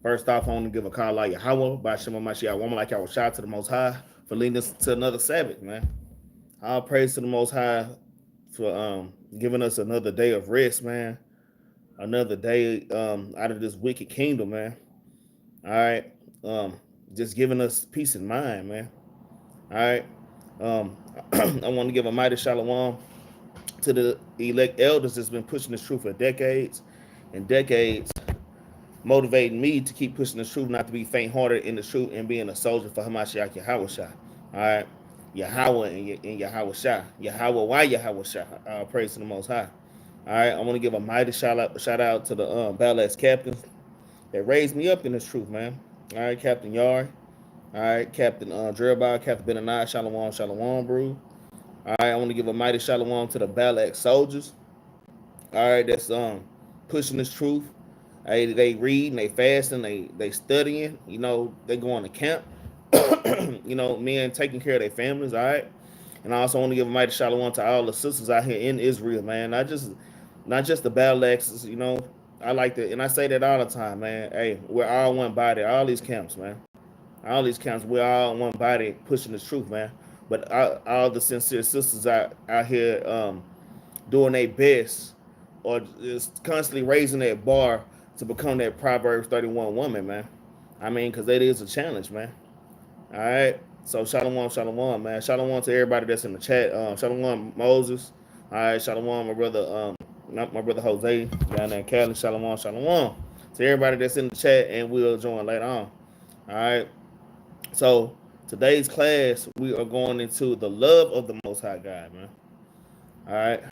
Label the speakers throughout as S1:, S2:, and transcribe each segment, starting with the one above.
S1: First off, I want to give a call out Yahweh, by Shema Mashiach, woman like y'all shout to the Most High for leading us to another Sabbath, man. All praise to the Most High for giving us another day of rest, man. Another day out of this wicked kingdom, man. All right, just giving us peace of mind, man. All right, um, I want to give a mighty shalom to the elect elders that's been pushing this truth for decades and decades, motivating me to keep pushing the truth, not to be faint-hearted in the truth, and being a soldier for Hamashiach Yahweh Shah. All right, Yahweh and Yahweh Shah. Yahweh, why Yahweh Shah? Praise to the Most High. All right, I want to give a mighty shout out to the Battle Axes captains that raised me up in this truth, man. All right, Captain Yard. All right, Captain Jerubbaal, Captain Benaniyah, shalom, bro. All right, I want to give a mighty shalom to the Battle Axe soldiers. All right, that's pushing this truth. They read and they fast and they studying. You know, they going to camp. You know, men taking care of their families. All right, and I also want to give a mighty shalom to all the sisters out here in Israel, man. Not just the Battle Axes. You know, I like to, and I say that all the time, man. Hey, we're all one body. All these camps, man. All these camps, we're all one body pushing the truth, man. But all the sincere sisters out here doing their best, or just constantly raising that bar to become that Proverbs 31 woman, man. I mean, because that is a challenge, man. All right. So shalom, man. Shalom to everybody that's in the chat. Shalom, Moses. All right, shalom, my brother. Not my brother Jose down there in Cali. Shalom. To everybody that's in the chat, and we'll join later on. All right. So today's class, we are going into the love of the Most High God, man. All right.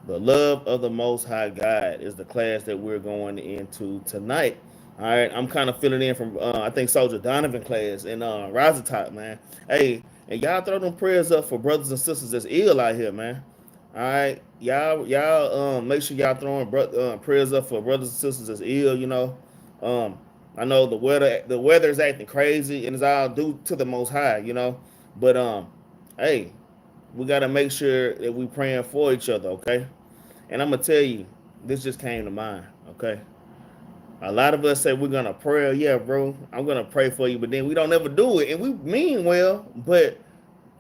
S1: The love of the Most High God is the class that we're going into tonight. All right. I'm kind of filling in from, I think, Soldier Donovan class and Rise Top, man. Hey, and y'all throw them prayers up for brothers and sisters that's ill out here, man. All right. Y'all make sure y'all throwing prayers up for brothers and sisters that's ill, you know. I know the weather is acting crazy and it's all due to the Most High, you know. But hey, we gotta make sure that we praying for each other, okay? And I'm gonna tell you, this just came to mind, okay? A lot of us say we're gonna pray, yeah, bro. I'm gonna pray for you, but then we don't ever do it, and we mean well, but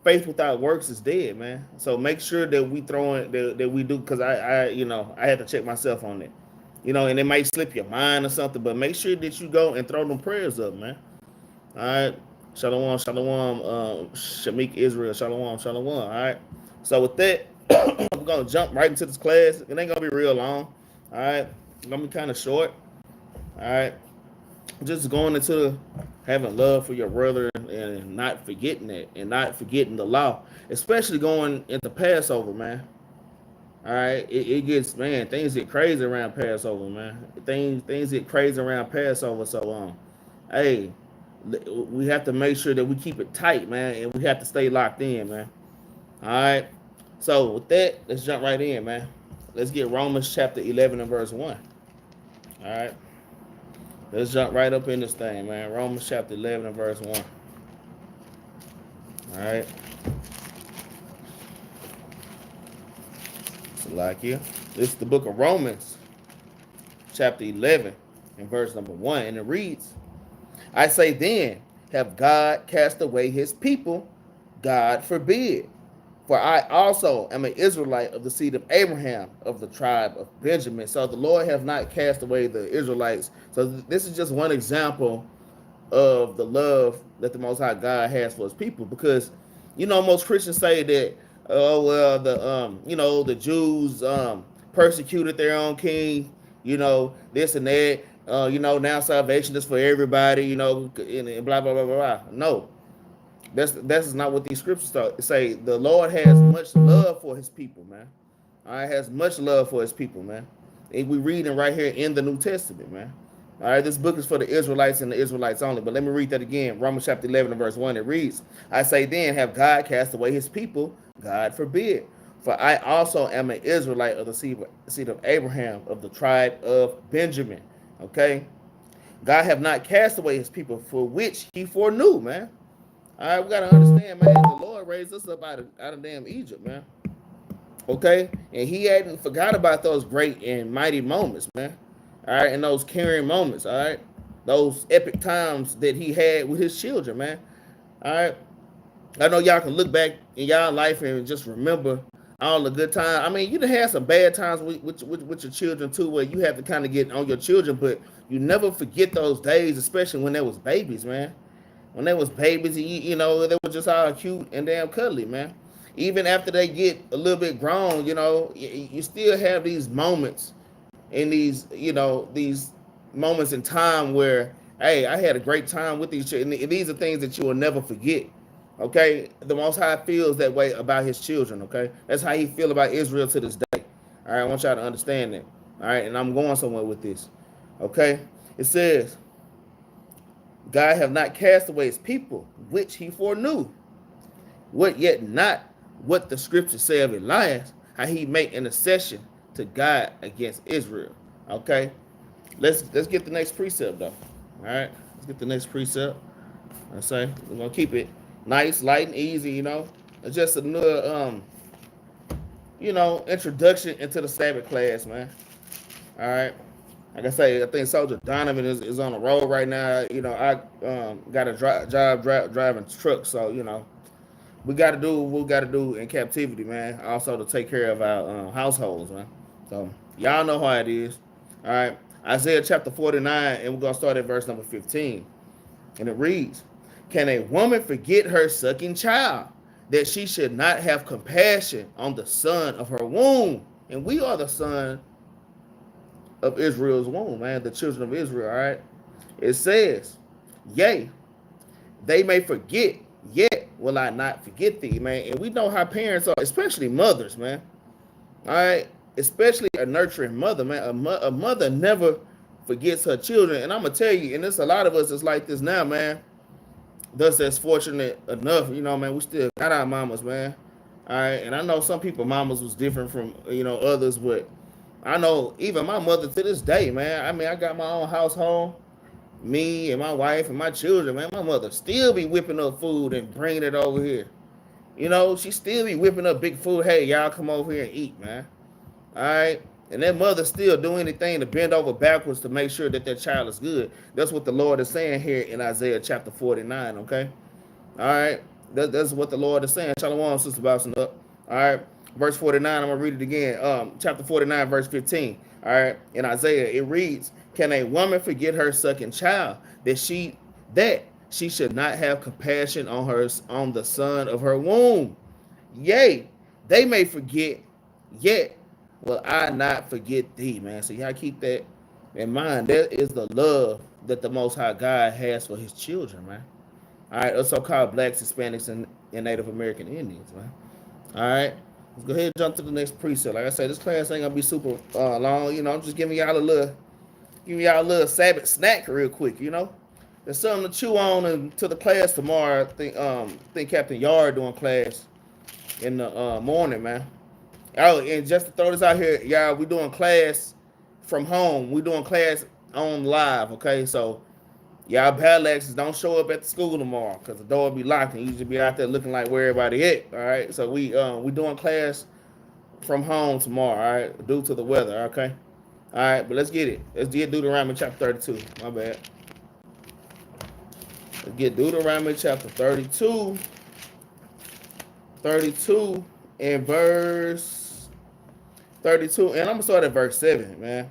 S1: faith without works is dead, man. So make sure that we that we do, because I you know, I had to check myself on it. You know, and it might slip your mind or something, but make sure that you go and throw them prayers up, man. All right. Shalom, Shamik Israel, shalom. All right. So with that, we're going to jump right into this class. It ain't going to be real long. All right. It's going to be kind of short. All right. Just going into having love for your brother and not forgetting it and not forgetting the law, especially going into Passover, man. All right, it gets, man, things get crazy around Passover, man. Things get crazy around Passover. So hey, we have to make sure that we keep it tight, man, and we have to stay locked in, man. All right. So with that, let's jump right in, man. Let's get Romans chapter 11 and verse 1. All right. Let's jump right up in this thing, man. Romans chapter 11 and verse 1. All right. Like you. This is the book of Romans, chapter 11, and verse number 1. And it reads, I say then, have God cast away his people? God forbid. For I also am an Israelite of the seed of Abraham, of the tribe of Benjamin. So the Lord have not cast away the Israelites. So this is just one example of the love that the Most High God has for his people. Because, you know, most Christians say that, oh well, the Jews persecuted their own king, you know, this and that, you know, now salvation is for everybody, you know, and blah blah blah blah. No, that's not what these scriptures say. The Lord has much love for his people, man. All right, has much love for his people, man. And we reading right here in the New Testament, man. All right, this book is for the Israelites and the Israelites only. But let me read that again. Romans chapter 11 and verse 1. It reads, I say then, have God cast away his people? God forbid. For I also am an Israelite of the seed of Abraham, of the tribe of Benjamin. Okay? God have not cast away his people, for which he foreknew, man. All right, we got to understand, man, the Lord raised us up out of damn Egypt, man. Okay? And he hadn't forgot about those great and mighty moments, man. All right, and those carrying moments, all right? those epic times that he had with his children, man. All right. I know y'all can look back in y'all life and just remember all the good times. I mean, you done had some bad times with your children too, where you have to kind of get on your children, but you never forget those days, especially when they was babies, man. When they was babies, you know, they were just all cute and damn cuddly, man. Even after they get a little bit grown, you know, you still have these moments in these, you know, these moments in time where, hey, I had a great time with these children. And these are things that you will never forget. Okay, the Most High feels that way about His children. Okay, that's how He feel about Israel to this day. All right, I want y'all to understand that. All right, and I'm going somewhere with this. Okay, it says, God have not cast away His people, which He foreknew. What yet not what the scriptures say of Elias, how he make intercession to God against Israel. Okay, let's get the next precept though. All right, let's get the next precept. I say we're gonna keep it nice, light, and easy. You know, it's just another you know, introduction into the Sabbath class, man. All right. Like I say, I think Soldier Donovan is on the road right now. You know, I got a job driving trucks, so you know, we got to do what we got to do in captivity, man. Also to take care of our households, man. So y'all know how it is. All right, Isaiah chapter 49, and we're gonna start at verse number 15, and it reads, "Can a woman forget her sucking child, that she should not have compassion on the son of her womb?" And we are the son of Israel's womb, man, the children of Israel. All right, it says, "Yea, they may forget, yet will I not forget thee," man. And we know how parents are, especially mothers, man. All right, especially a nurturing mother, man. A mother never forgets her children. And I'm gonna tell you, and there's a lot of us that's like this now, man. Thus, that's fortunate enough, you know, man. We still got our mamas, man. All right, and I know some people mamas was different from others, but I know even my mother to this day, man. I mean, I got my own household, me and my wife and my children, man. My mother still be whipping up food and bringing it over here. You know, she still be whipping up big food. Hey, y'all come over here and eat, man. All right. And that mother still do anything to bend over backwards to make sure that their child is good. That's what the Lord is saying here in Isaiah chapter 49, okay? All right. That's what the Lord is saying. Shalom, Sister Boston up. All right. Verse 49, I'm going to read it again. Chapter 49, verse 15. All right. In Isaiah, it reads, "Can a woman forget her sucking child, that she should not have compassion on the son of her womb? Yea, they may forget, yet will I not forget thee," man. So y'all keep that in mind. That is the love that the Most High God has for His children, man. All right, also called blacks, Hispanics, and Native American Indians, man. All right, let's go ahead and jump to the next precept. Like I said, this class ain't gonna be super long. You know, I'm just giving y'all a little Sabbath snack real quick. You know, there's something to chew on into the class tomorrow. I think Captain Yard doing class in the morning, man. Oh, and just to throw this out here, y'all, we doing class from home. We doing class on live, okay? So y'all Battle Axes don't show up at the school tomorrow because the door will be locked and you just be out there looking like where everybody at. All right. So we doing class from home tomorrow, all right, due to the weather, okay? All right, but let's get it. Let's get Deuteronomy chapter 32. My bad. Let's get Deuteronomy chapter 32. 32 and verse 32. And I'm gonna start at verse 7, man.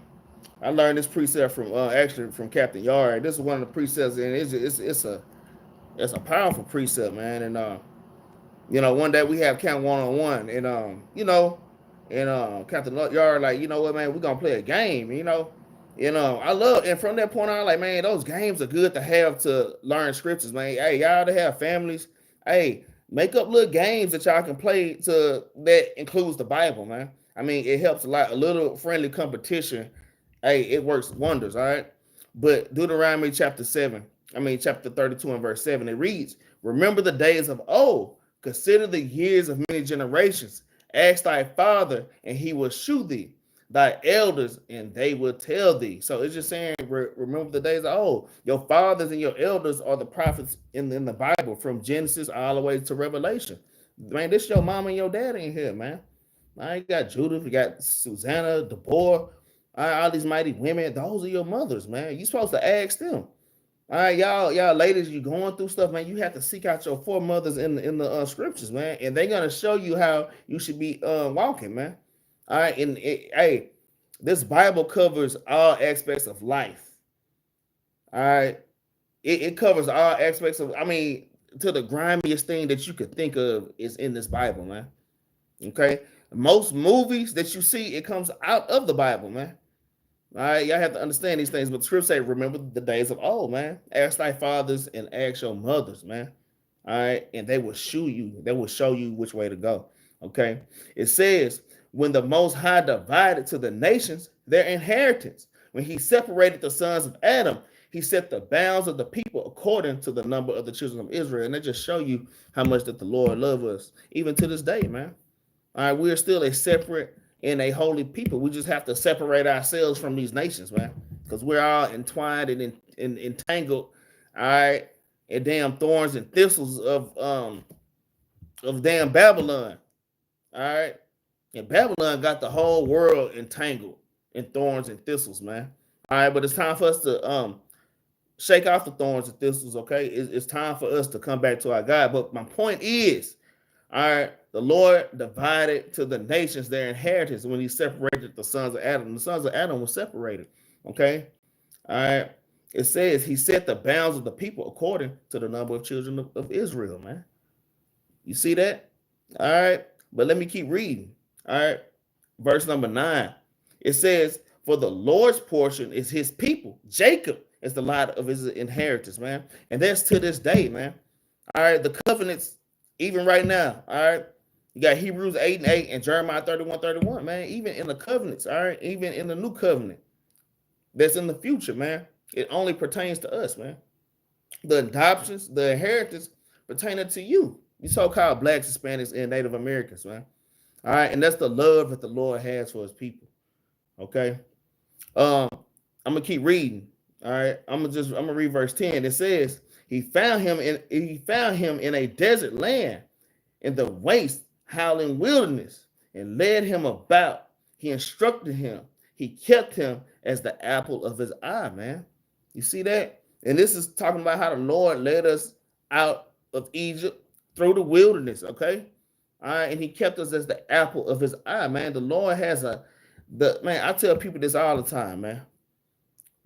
S1: I learned this precept from actually from Captain Yard. This is one of the precepts, and it's a powerful precept, man. And you know, one day we have Camp 1-on-1, and you know, and Captain Yard, like, you know what, man, we're gonna play a game, you know. I love, and from that point on, like, man, those games are good to have to learn scriptures, man. Hey, y'all to have families, hey, make up little games that y'all can play that includes the Bible, man. I mean, it helps a lot. A little friendly competition, hey, it works wonders, all right? But Deuteronomy chapter 32 and verse 7, it reads, "Remember the days of old, consider the years of many generations. Ask thy father, and he will shew thee, thy elders, and they will tell thee." So it's just saying, remember the days of old. Your fathers and your elders are the prophets in the Bible, from Genesis all the way to Revelation. Man, this your mom and your dad in here, man. I got Judith, you got Susanna, Deborah, all these mighty women. Those are your mothers, man. You're supposed to ask them. All right, y'all ladies, you going through stuff, man. You have to seek out your foremothers in the scriptures, man, and they're gonna show you how you should be walking, man. All right, and hey, this Bible covers all aspects of life. All right, it covers all aspects of. I mean, to the grimiest thing that you could think of is in this Bible, man. Okay, most movies that you see, it comes out of the Bible, man. All right, y'all have to understand these things. But the scripture say, remember the days of old, man. Ask thy fathers and ask your mothers, man. All right, and they will show you which way to go. Okay. It says, when the most high divided to the nations their inheritance, when he separated the sons of Adam, he set the bounds of the people according to the number of the children of Israel. And they just show you how much that the Lord loves us, even to this day, man. All right, we're still a separate and a holy people. We just have to separate ourselves from these nations, man, because we're all entwined and entangled. All right, and damn thorns and thistles of damn Babylon. All right, and Babylon got the whole world entangled in thorns and thistles, man. All right, but it's time for us to shake off the thorns and thistles. Okay, it's time for us to come back to our God. But my point is, all right, the Lord divided to the nations their inheritance when he separated the sons of Adam. The sons of Adam were separated. Okay. All right. It says he set the bounds of the people according to the number of children of Israel, man. You see that? All right. But let me keep reading. All right. Verse number 9. It says, for the Lord's portion is his people. Jacob is the lot of his inheritance, man. And that's to this day, man. All right. The covenants, even right now, all right. You got Hebrews 8:8 and Jeremiah 31:31, man. Even in the covenants, all right. Even in the new covenant that's in the future, man. It only pertains to us, man. The adoptions, the inheritance pertaining to you. You so-called blacks, Hispanics, and Native Americans, man. All right. And that's the love that the Lord has for his people. Okay. I'm gonna keep reading. All right. I'm gonna read verse 10. It says, he found him in a desert land, in the waste howling wilderness, and led him about. He instructed him. He kept him as the apple of his eye, man. You see that? And this is talking about how the Lord led us out of Egypt through the wilderness, okay? All right, and he kept us as the apple of his eye, man. The Lord has man, I tell people this all the time, man.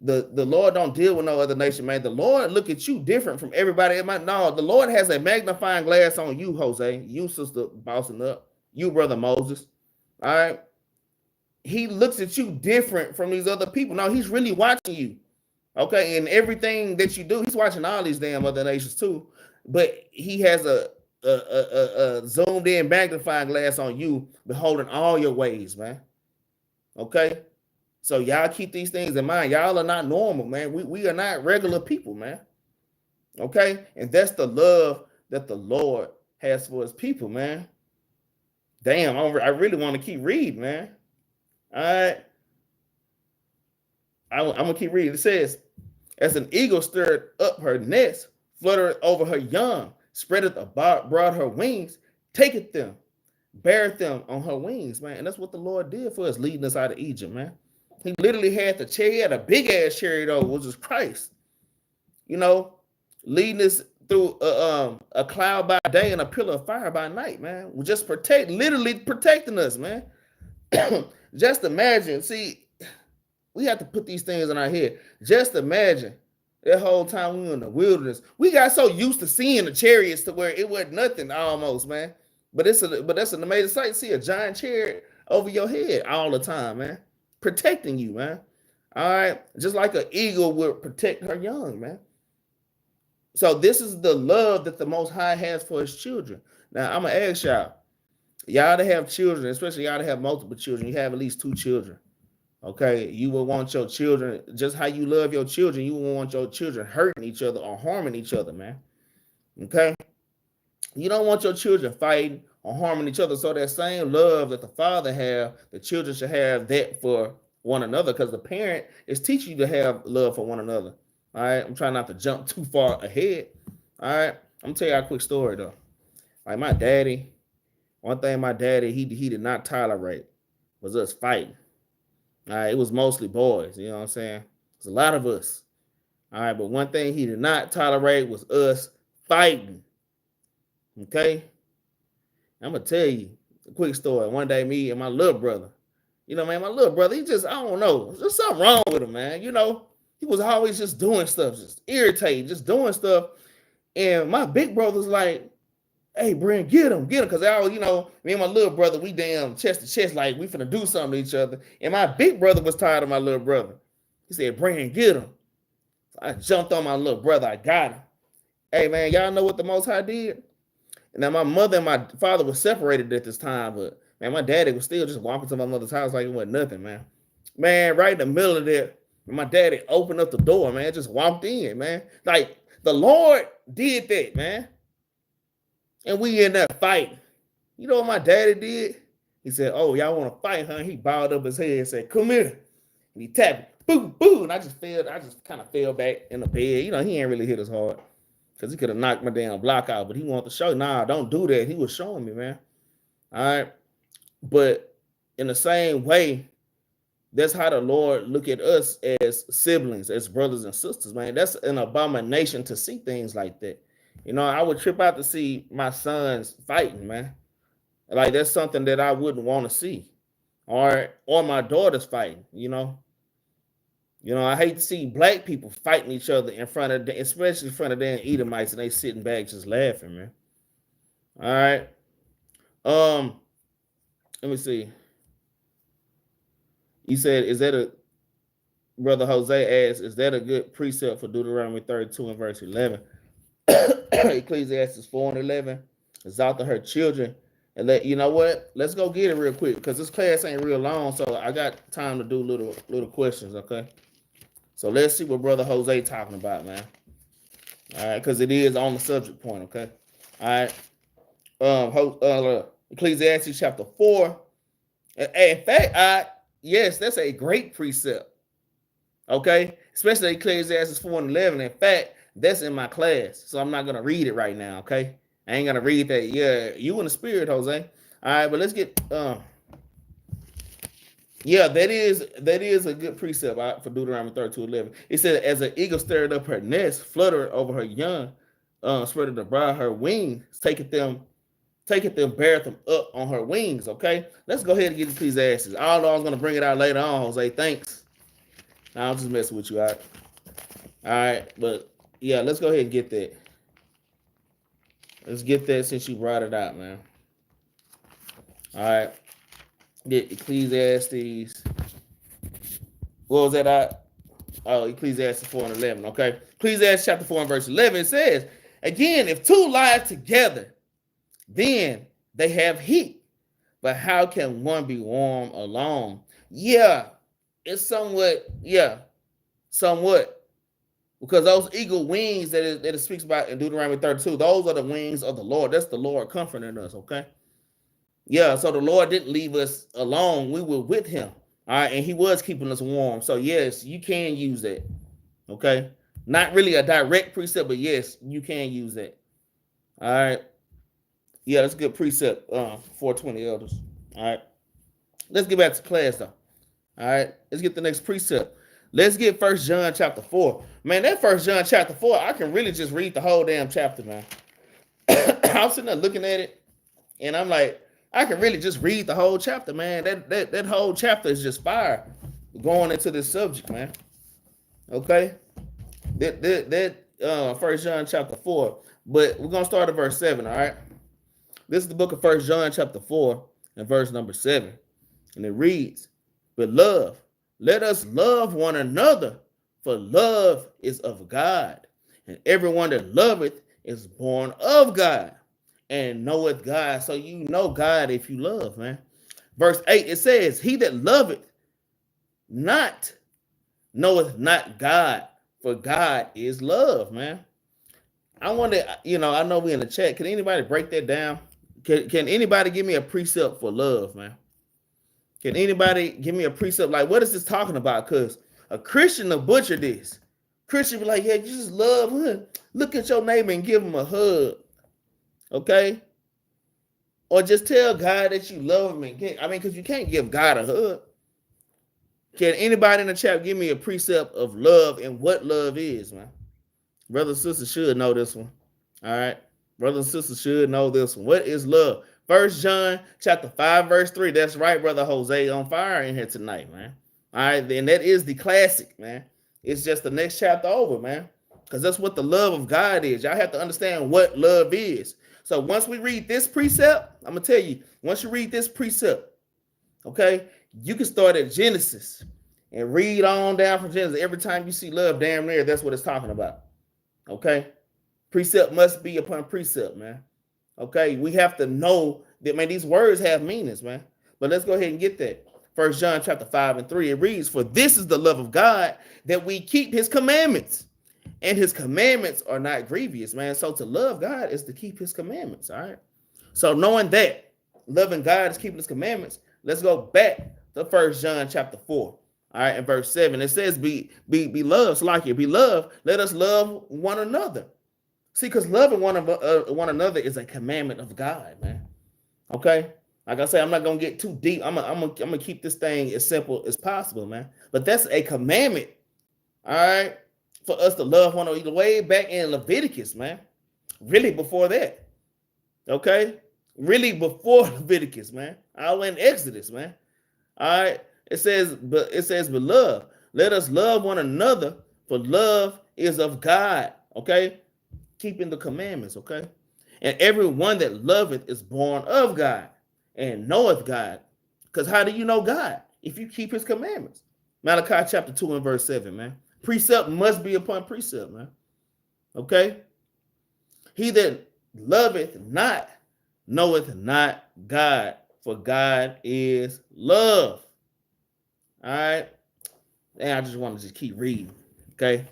S1: The Lord don't deal with no other nation, man. The Lord look at you different from everybody. No, the Lord has a magnifying glass on you, Jose. You, sister, bossing up. You, brother Moses. All right. He looks at you different from these other people. No, he's really watching you. Okay. And everything that you do, he's watching all these damn other nations too. But he has a zoomed in magnifying glass on you, beholding all your ways, man. Okay. So y'all keep these things in mind. Y'all are not normal, man. We are not regular people, man. Okay? And that's the love that the Lord has for his people, man. Damn, I really want to keep reading, man. All right. I'm going to keep reading. It says, as an eagle stirred up her nest, fluttered over her young, spreadeth abroad her wings, taketh them, beareth them on her wings, man. And that's what the Lord did for us, leading us out of Egypt, man. He literally had the chariot, he had a big ass chariot over, which was Christ. You know, leading us through a cloud by day and a pillar of fire by night, man. We just literally protecting us, man. Just imagine, see, we have to put these things in our head. Just imagine that whole time we were in the wilderness. We got so used to seeing the chariots to where it wasn't nothing almost, man. But that's an amazing sight. See a giant chariot over your head all the time, man. Protecting you, man. All right. Just like an eagle would protect her young, man. So this is the love that the Most High has for his children. Now, I'm going to ask y'all to have children, especially y'all to have multiple children. You have at least 2 children. Okay. You will want your children, just how you love your children, you will want your children hurting each other or harming each other, man. Okay. You don't want your children fighting or harming each other. So that same love that the father have, the children should have that for one another, because the parent is teaching you to have love for one another. All right. I'm trying not to jump too far ahead. All right. I'm gonna tell you a quick story though. Like my daddy, one thing my daddy, he did not tolerate was us fighting. All right. It was mostly boys. You know what I'm saying? There's a lot of us. All right, but one thing he did not tolerate was us fighting. Okay, I'm gonna tell you a quick story. One day, me and my little brother, man, my little brother, he just, I don't know, there's something wrong with him, man. He was always just doing stuff, just irritated, just doing stuff. And my big brother's like, hey, Brent, get him. Because I always, me and my little brother, we damn chest to chest, like we finna do something to each other. And my big brother was tired of my little brother. He said, Brent, get him. So I jumped on my little brother. I got him. Hey, man, y'all know what the Most High did? And now my mother and my father were separated at this time, but man, my daddy was still just walking to my mother's house like it wasn't nothing, man. Man, right in the middle of that, my daddy opened up the door, man, just walked in, man. Like the Lord did that, man. And we in that fight. You know what my daddy did? He said, oh, y'all want to fight, huh? He bowed up his head and said, come here. And he tapped, boo, boo. And I just kind of fell back in the bed. He ain't really hit as hard. Because he could have knocked my damn block out, but he wanted to show, nah, don't do that. He was showing me, man. All right. But in the same way, that's how the Lord look at us as siblings, as brothers and sisters, man. That's an abomination to see things like that. I would trip out to see my sons fighting, man. Like that's something that I wouldn't want to see. Or my daughters fighting, I hate to see black people fighting each other in front of, especially in front of damn Edomites, and they sitting back just laughing, man. All right. Let me see. He said, Brother Jose asked, is that a good precept for Deuteronomy 32 and verse 11? Ecclesiastes 4 and 11. Exalt her children. And let's go get it real quick because this class ain't real long, so I got time to do little questions, okay? So let's see what Brother Jose talking about, man. All right, because it is on the subject point, okay? All right. Ecclesiastes chapter 4. In fact, yes, that's a great precept. Okay? Especially Ecclesiastes 4 and 11. In fact, that's in my class. So I'm not going to read it right now, okay? I ain't going to read that. Yeah, you in the spirit, Jose. All right, but let's get yeah, that is a good precept for Deuteronomy 32:11. It said, as an eagle stirred up her nest, fluttered over her young, spreaded abroad her wings, taketh them, beareth them up on her wings. Okay, let's go ahead and get Ecclesiastes. Although I was gonna bring it out later on, Jose. Thanks. I'm just messing with you, all right, but yeah, let's go ahead and get that. Let's get that since you brought it out, man. All right. Get Ecclesiastes. What was that? Ecclesiastes 4 and 11. Okay. Ecclesiastes chapter 4 and verse 11 says, again, if two lie together, then they have heat. But how can one be warm alone? Yeah, it's somewhat. Because those eagle wings that it speaks about in Deuteronomy 32, those are the wings of the Lord. That's the Lord comforting us, okay? Yeah, so the Lord didn't leave us alone. We were with him, all right? And he was keeping us warm. So, yes, you can use that, okay? Not really a direct precept, but, yes, you can use that, all right? Yeah, that's a good precept, 420 elders, all right? Let's get back to class, though, all right? Let's get the next precept. Let's get 1 John chapter 4. Man, that 1 John chapter 4, I can really just read the whole damn chapter, man. I'm sitting there looking at it, and I'm like, I can really just read the whole chapter, man. That whole chapter is just fire going into this subject, man. Okay? That 1 John chapter 4. But we're going to start at verse 7, all right? This is the book of 1 John chapter 4 and verse number 7. And it reads, Beloved, let us love one another, for love is of God. And everyone that loveth is born of God and knoweth God. So you know God if you love, man. Verse 8, it says, he that loveth not knoweth not God, for God is love, man. I wonder, I know we in the chat. Can anybody break that down? Can anybody give me a precept for love, man? Can anybody give me a precept? Like, what is this talking about? Because a Christian will butcher this. Christian be like, yeah, you just love him. Look at your neighbor and give him a hug. Okay? Or just tell God that you love him. Because you can't give God a hug. Can anybody in the chat give me a precept of love and what love is, man? Brothers and sisters should know this one. All right. Brothers and sisters should know this one. What is love? 1 John chapter 5, verse 3. That's right, Brother Jose on fire in here tonight, man. All right, then that is the classic, man. It's just the next chapter over, man. Because that's what the love of God is. Y'all have to understand what love is. So once we read this precept, I'm going to tell you, once you read this precept, okay, you can start at Genesis and read on down from Genesis. Every time you see love, damn near, that's what it's talking about. Okay? Precept must be upon precept, man. Okay? We have to know that, man, these words have meanings, man. But let's go ahead and get that. 1 John chapter 5 and 3, it reads, "For this is the love of God, that we keep his commandments. And his commandments are not grievous," man. So to love God is to keep his commandments, all right? So knowing that, loving God is keeping his commandments, let's go back to 1 John chapter 4, all right, and verse 7. It says, be loved, so like you, be loved, let us love one another. See, because loving one another is a commandment of God, man. Okay? Like I say, I'm not going to get too deep. I'm gonna keep this thing as simple as possible, man. But that's a commandment, all right, for us to love one another, way back in Leviticus, man. Really before that, okay? Really before Leviticus, man. All in Exodus, man. All right? It says, beloved, let us love one another, for love is of God, okay? Keeping the commandments, okay? And everyone that loveth is born of God and knoweth God. Because how do you know God? If you keep his commandments. Malachi chapter 2 and verse 7, man. Precept must be upon precept, man. Okay? He that loveth not knoweth not God, for God is love. All right? And I just want to just keep reading. Okay?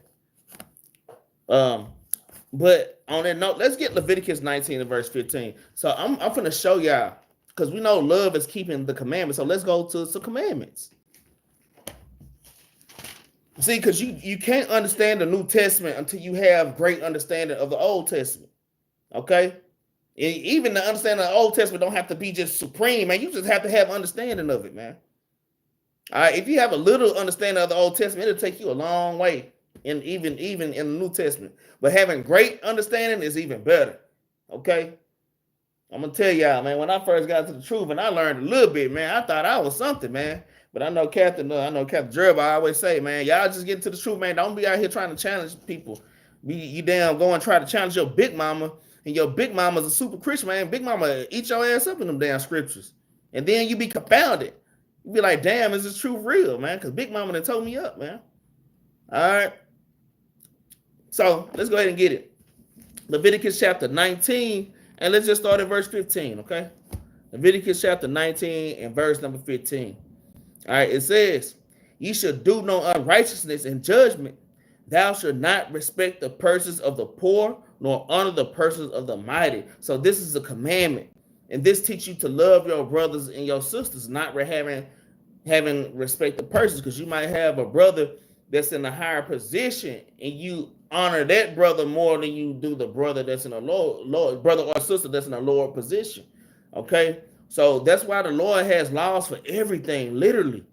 S1: But on that note, let's get Leviticus 19 and verse 15. So I'm going to show y'all, because we know love is keeping the commandments. So let's go to some commandments. See, because you can't understand the New Testament until you have great understanding of the Old Testament. Okay? And even the understanding of the Old Testament don't have to be just supreme, man. You just have to have understanding of it, man. All right, if you have a little understanding of the Old Testament, it'll take you a long way, and even in the New Testament. But having great understanding is even better. Okay? I'm gonna tell y'all, man, when I first got to the truth and I learned a little bit, man, I thought I was something, man. But I know Captain Jerubbaal, I always say, man, y'all just get to the truth, man. Don't be out here trying to challenge people. You damn go and try to challenge your big mama, and your big mama's a super Christian, man. Big mama eat your ass up in them damn scriptures. And then you be confounded. You be like, damn, is this truth real, man? Because big mama done told me up, man. All right. So let's go ahead and get it. Leviticus chapter 19, and let's just start at verse 15, okay? Leviticus chapter 19 and verse number 15. All right, it says, "Ye shall do no unrighteousness in judgment. Thou shalt not respect the persons of the poor, nor honor the persons of the mighty." So this is a commandment. And this teaches you to love your brothers and your sisters, not having respect the persons, because you might have a brother that's in a higher position and you honor that brother more than you do the brother that's in a lower brother or sister that's in a lower position. Okay? So that's why the Lord has laws for everything, literally.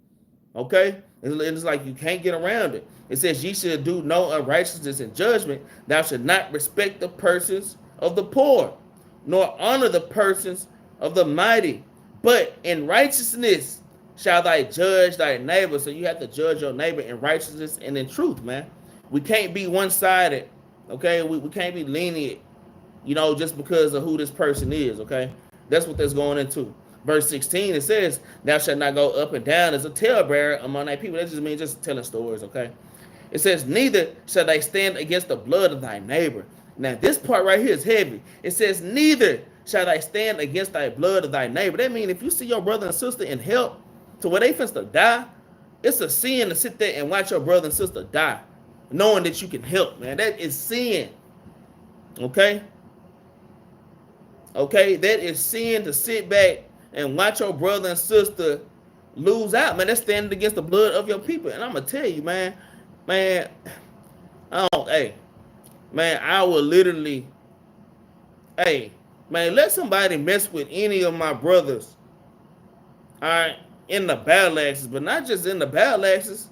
S1: Okay? It's like you can't get around it. It says, "Ye shall do no unrighteousness in judgment. Thou shalt not respect the persons of the poor, nor honor the persons of the mighty. But in righteousness shall thy judge thy neighbor." So you have to judge your neighbor in righteousness and in truth, man. We can't be one-sided, okay? We can't be lenient, just because of who this person is, okay? That's what that's going into. Verse 16, it says, "Thou shalt not go up and down as a talebearer among thy people." That just means just telling stories, okay? It says, "Neither shall they stand against the blood of thy neighbor." Now, this part right here is heavy. It says, "Neither shall they stand against thy blood of thy neighbor." That means if you see your brother and sister in help to where they finna die, it's a sin to sit there and watch your brother and sister die, knowing that you can help, man. That is sin. Okay? Okay? That is sin to sit back and watch your brother and sister lose out, man. That's standing against the blood of your people. And I'm going to tell you, man, I will literally, let somebody mess with any of my brothers, all right, in the battle axes, but not just in the battle axes,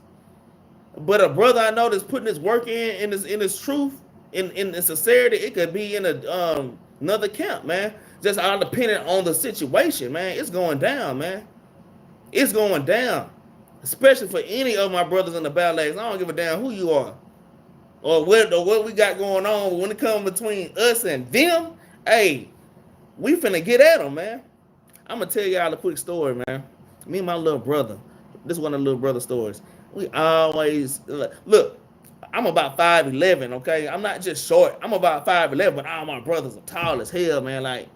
S1: but a brother I know that's putting his work in his truth, in sincerity. It could be in another camp, man. Just all dependent on the situation, man. It's going down, man. It's going down. Especially for any of my brothers in the battle axes. I don't give a damn who you are or what we got going on. When it comes between us and them, hey, we finna get at them, man. I'm gonna tell y'all a quick story, man. Me and my little brother. This is one of the little brother stories. We always look. I'm about 5'11", okay? I'm not just short. I'm about 5'11", but all my brothers are tall as hell, man. Like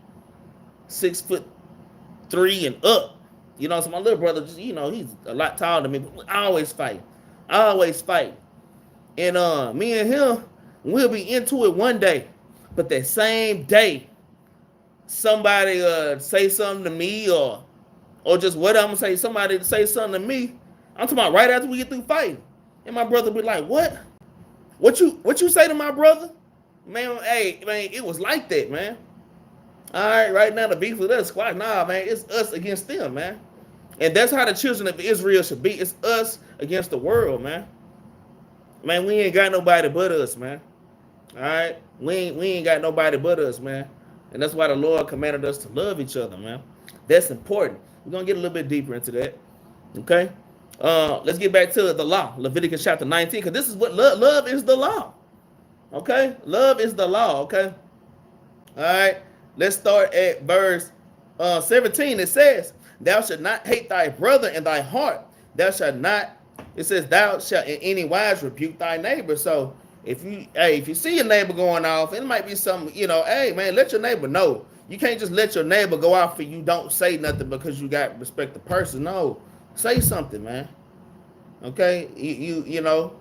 S1: 6'3" and up. You know, so my little brother, just, you know, he's a lot taller than me. But I always fight. And me and him, we'll be into it one day, but that same day, somebody say something to me or just what I'm gonna say, somebody say something to me. I'm talking about right after we get through fighting, and my brother be like, "What? What you say to my brother?" Man, hey, man, it was like that, man. All right, right now the beef with us, squad. Nah, man, it's us against them, man. And that's how the children of Israel should be. It's us against the world, man. Man, we ain't got nobody but us, man. All right, we ain't got nobody but us, man. And that's why the Lord commanded us to love each other, man. That's important. We're gonna get a little bit deeper into that. Okay. Let's get back to the law, Leviticus chapter 19, because this is what love is the law. Okay, love is the law. Okay. All right. Let's start at verse 17. It says, "Thou shalt not hate thy brother in thy heart. Thou shalt not." It says, "Thou shalt in any wise rebuke thy neighbor." So if you see your neighbor going off, it might be something, you know, hey man, let your neighbor know. You can't just let your neighbor go off and you don't say nothing because you got respect the person. No, say something, man. Okay, you know,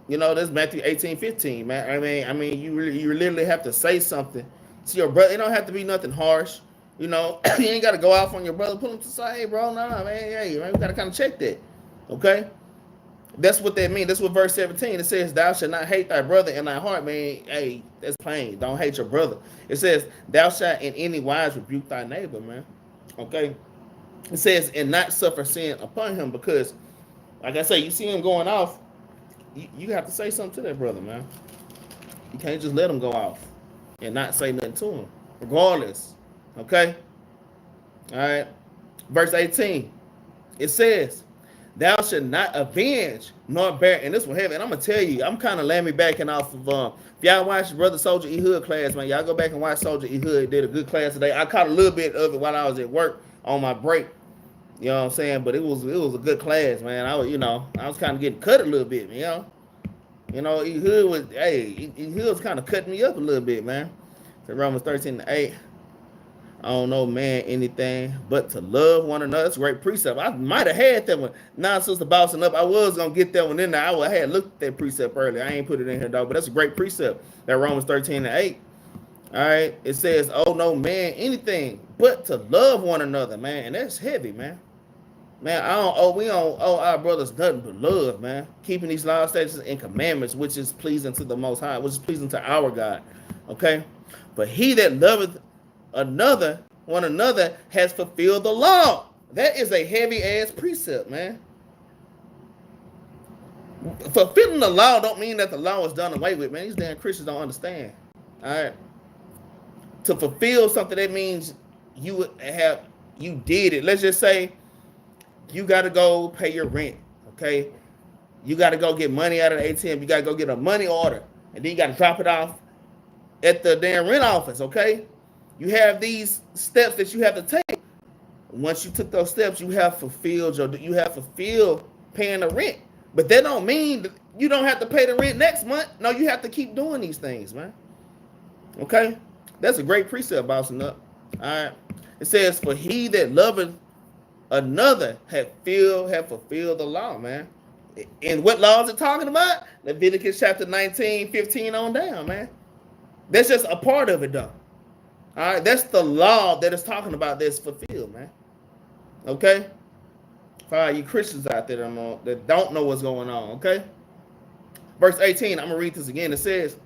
S1: that's Matthew 18:15, man. I mean, you literally have to say something to your brother. It don't have to be nothing harsh. You know, you ain't got to go off on your brother. Pull him to the side, hey, bro, nah, man, hey, man, we got to kind of check that. Okay, that's what that means. That's what verse 17 it says. "Thou shalt not hate thy brother in thy heart," man. Hey, that's plain. Don't hate your brother. It says, "Thou shalt in any wise rebuke thy neighbor," man. Okay, it says, "and not suffer sin upon him," because, like I say, you see him going off, you have to say something to that brother, man. You can't just let him go off and not say nothing to him, regardless. Okay, all right. Verse 18, it says, "Thou shalt not avenge nor bear," and this will have it. And I'm gonna tell you, I'm kind of lamming backing off of if y'all watch Brother Soldier Ehud class, man, y'all go back and watch Soldier Ehud. Did a good class today. I caught a little bit of it while I was at work on my break. You know what I'm saying? But it was a good class, man. I was kind of getting cut a little bit, Ehud was kind of cutting me up a little bit, man. So Romans 13:8. "I don't know, man, anything but to love one another." That's a great precept. I might have had that one. Now, Sister Bossing Up, I was going to get that one in there. I had looked at that precept earlier. I ain't put it in here, dog, but that's a great precept. That Romans 13:8. All right. It says, "Oh, no, man, anything but to love one another," man. And that's heavy, man. Man, we don't owe our brothers nothing but love, man. Keeping these laws, statutes, and commandments, which is pleasing to the Most High, which is pleasing to our God. Okay? "But he that loveth one another has fulfilled the law." That is a heavy ass precept, man. Fulfilling the law don't mean that the law is done away with, man. These damn Christians don't understand. All right. To fulfill something, that means you did it. Let's just say you got to go pay your rent. Okay. You got to go get money out of the ATM. You got to go get a money order, and then you got to drop it off at the damn rent office. Okay. You have these steps that you have to take. Once you took those steps, you have fulfilled paying the rent. But that don't mean that you don't have to pay the rent next month. No, you have to keep doing these things, man. Okay? That's a great precept, Bossing Up. All right. It says, "For he that loveth another have fulfilled the law," man. And what law is it talking about? Leviticus chapter 19:15 on down, man. That's just a part of it, though. All right, that's the law that is talking about that's fulfilled, man. Okay? For all you Christians out there that don't know what's going on, okay? Verse 18, I'm going to read this again. It says,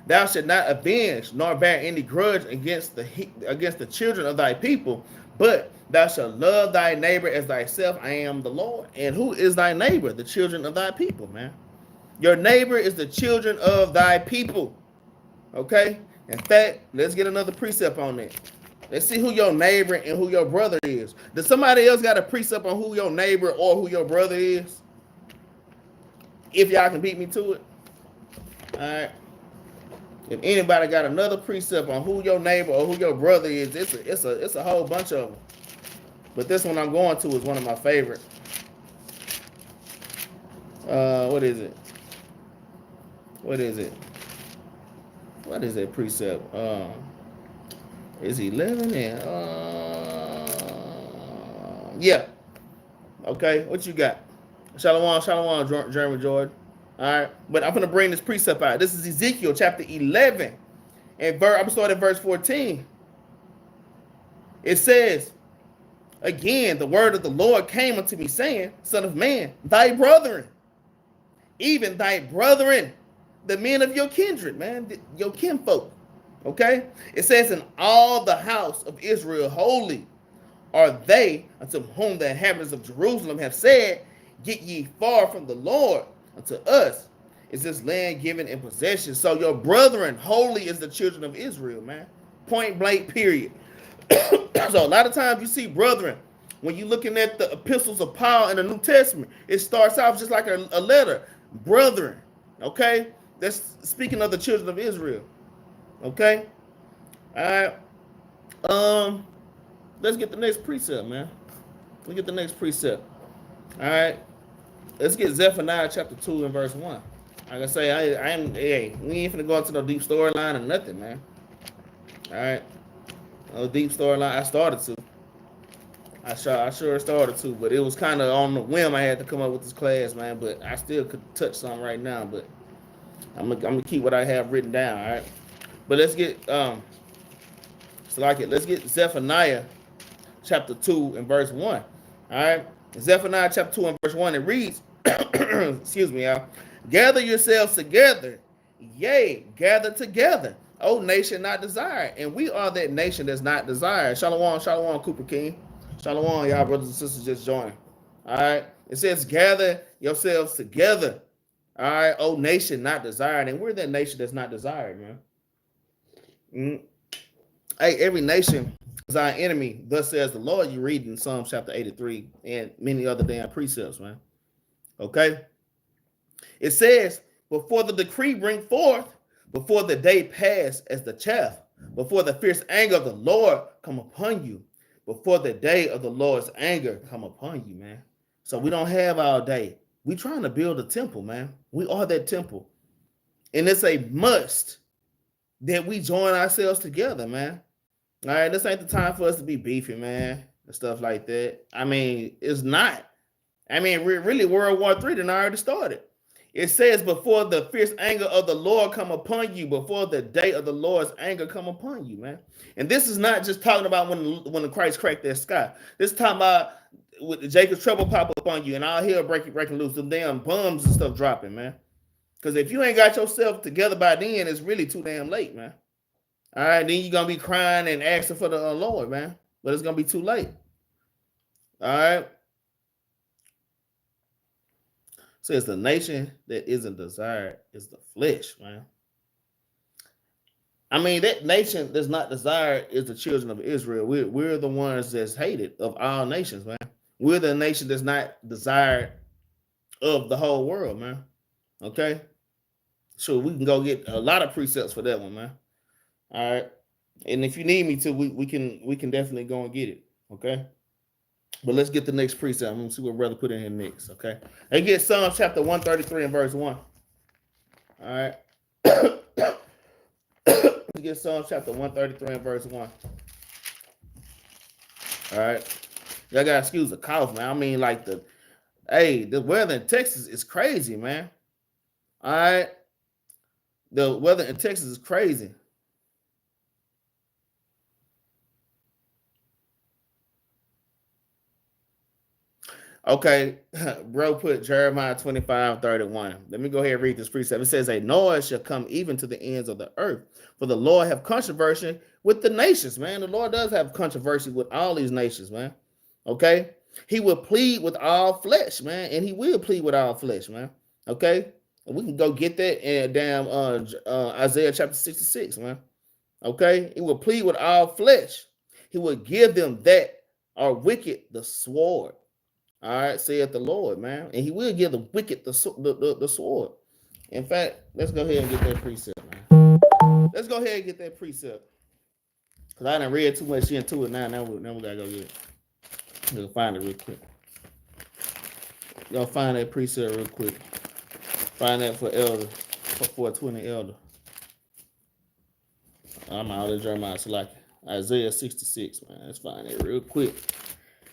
S1: "Thou shalt not avenge nor bear any grudge against the children of thy people, But thou shalt love thy neighbor as thyself. I am the Lord. And who is thy neighbor? The children of thy people, man. Your neighbor is the children of thy people. Okay? In fact, let's get another precept on that. Let's see who your neighbor and who your brother is. Does somebody else got a precept on who your neighbor or who your brother is? If y'all can beat me to it. All right. If anybody got another precept on who your neighbor or who your brother is, it's a whole bunch of them. But this one I'm going to is one of my favorite. What is it? What is it? What is that precept? Is 11 and yeah. Okay, what you got? Shalom, Jeremy Jordan. All right, but I'm gonna bring this precept out. This is Ezekiel chapter 11, and I'm gonna start at verse 14. It says, again, the word of the Lord came unto me, saying, Son of man, thy brethren, even thy brethren, the men of your kindred, man, your kinfolk. Okay, it says, in all the house of Israel holy are they unto whom the inhabitants of Jerusalem have said, get ye far from the Lord. Unto us is this land given in possession. So your brethren holy is the children of Israel, man. Point blank, period. So a lot of times you see brethren, when you're looking at the epistles of Paul in the New Testament, it starts off just like a letter. Brethren, okay? That's speaking of the children of Israel. Okay? All right. Let's get the next precept, man. Let's get the next precept. All right. Let's get Zephaniah chapter 2 and verse 1. Like I say, we ain't finna go into no deep storyline or nothing, man. All right. No deep storyline. I started to. I sure started to, but it was kind of on the whim I had to come up with this class, man. But I still could touch something right now, but I'm gonna keep what I have written down, all right? But let's get let's get Zephaniah chapter 2 and verse 1. All right. Zephaniah chapter 2 and verse 1, it reads, excuse me, y'all. Gather yourselves together, yea, gather together, O nation not desired. And we are that nation that's not desired. Shalom, shalom, Cooper King. Shalom, y'all brothers and sisters just joining. All right. It says, gather yourselves together. All right, O nation not desired. And we're that nation that's not desired, man. Hey, every nation is our enemy. Thus says the Lord. You read in Psalm chapter 83 and many other damn precepts, man. Okay. It says, before the decree bring forth, before the day pass as the chaff, before the fierce anger of the Lord come upon you, before the day of the Lord's anger come upon you, man. So we don't have all day. We trying to build a temple, man. We are that temple. And it's a must that we join ourselves together, man. All right, this ain't the time for us to be beefing, man, and stuff like that. I mean, it's not. I mean, really, World War III done already started. It says, before the fierce anger of the Lord come upon you, before the day of the Lord's anger come upon you, man. And this is not just talking about when the Christ cracked that sky. This is talking about with Jacob's trouble pop up on you and all hell breaking loose, the damn bombs and stuff dropping, man. Because if you ain't got yourself together by then, it's really too damn late, man. All right, then you're going to be crying and asking for the Lord, man. But it's going to be too late. All right. Says the nation that isn't desired is the flesh, man. I mean, that nation that's not desired is the children of Israel. We're the ones that's hated of all nations, man. We're the nation that's not desired of the whole world, man. Okay? So we can go get a lot of precepts for that one, man. All right. And if you need me to, we can definitely go and get it. Okay. But let's get the next precept. I'm gonna see what brother put in here next. Okay. And get Psalm chapter 133 and verse 1. All right. Let's get Psalm chapter 133 and verse 1. All right. Y'all gotta excuse the cough, man. I mean, like the weather in Texas is crazy, man. All right. The weather in Texas is crazy. Okay, bro put Jeremiah 25:31. Let me go ahead and read this precept. It says, a noise shall come even to the ends of the earth, for the Lord have controversy with the nations, man. The Lord does have controversy with all these nations, man. Okay? He will plead with all flesh, man, and he will plead with all flesh, man. Okay? And we can go get that in damn Isaiah chapter 66, man. Okay? He will plead with all flesh. He will give them that are wicked the sword. All right, saith the Lord, man. And he will give the wicked the sword. In fact, let's go ahead and get that precept, man. Let's go ahead and get that precept. Because I done read too much into it now. Now we gotta go get it. We'll find it real quick. Go find that precept real quick. Find that for elder. For 420 elder. I'm out of Jeremiah. It's like Isaiah 66, man. Let's find it real quick.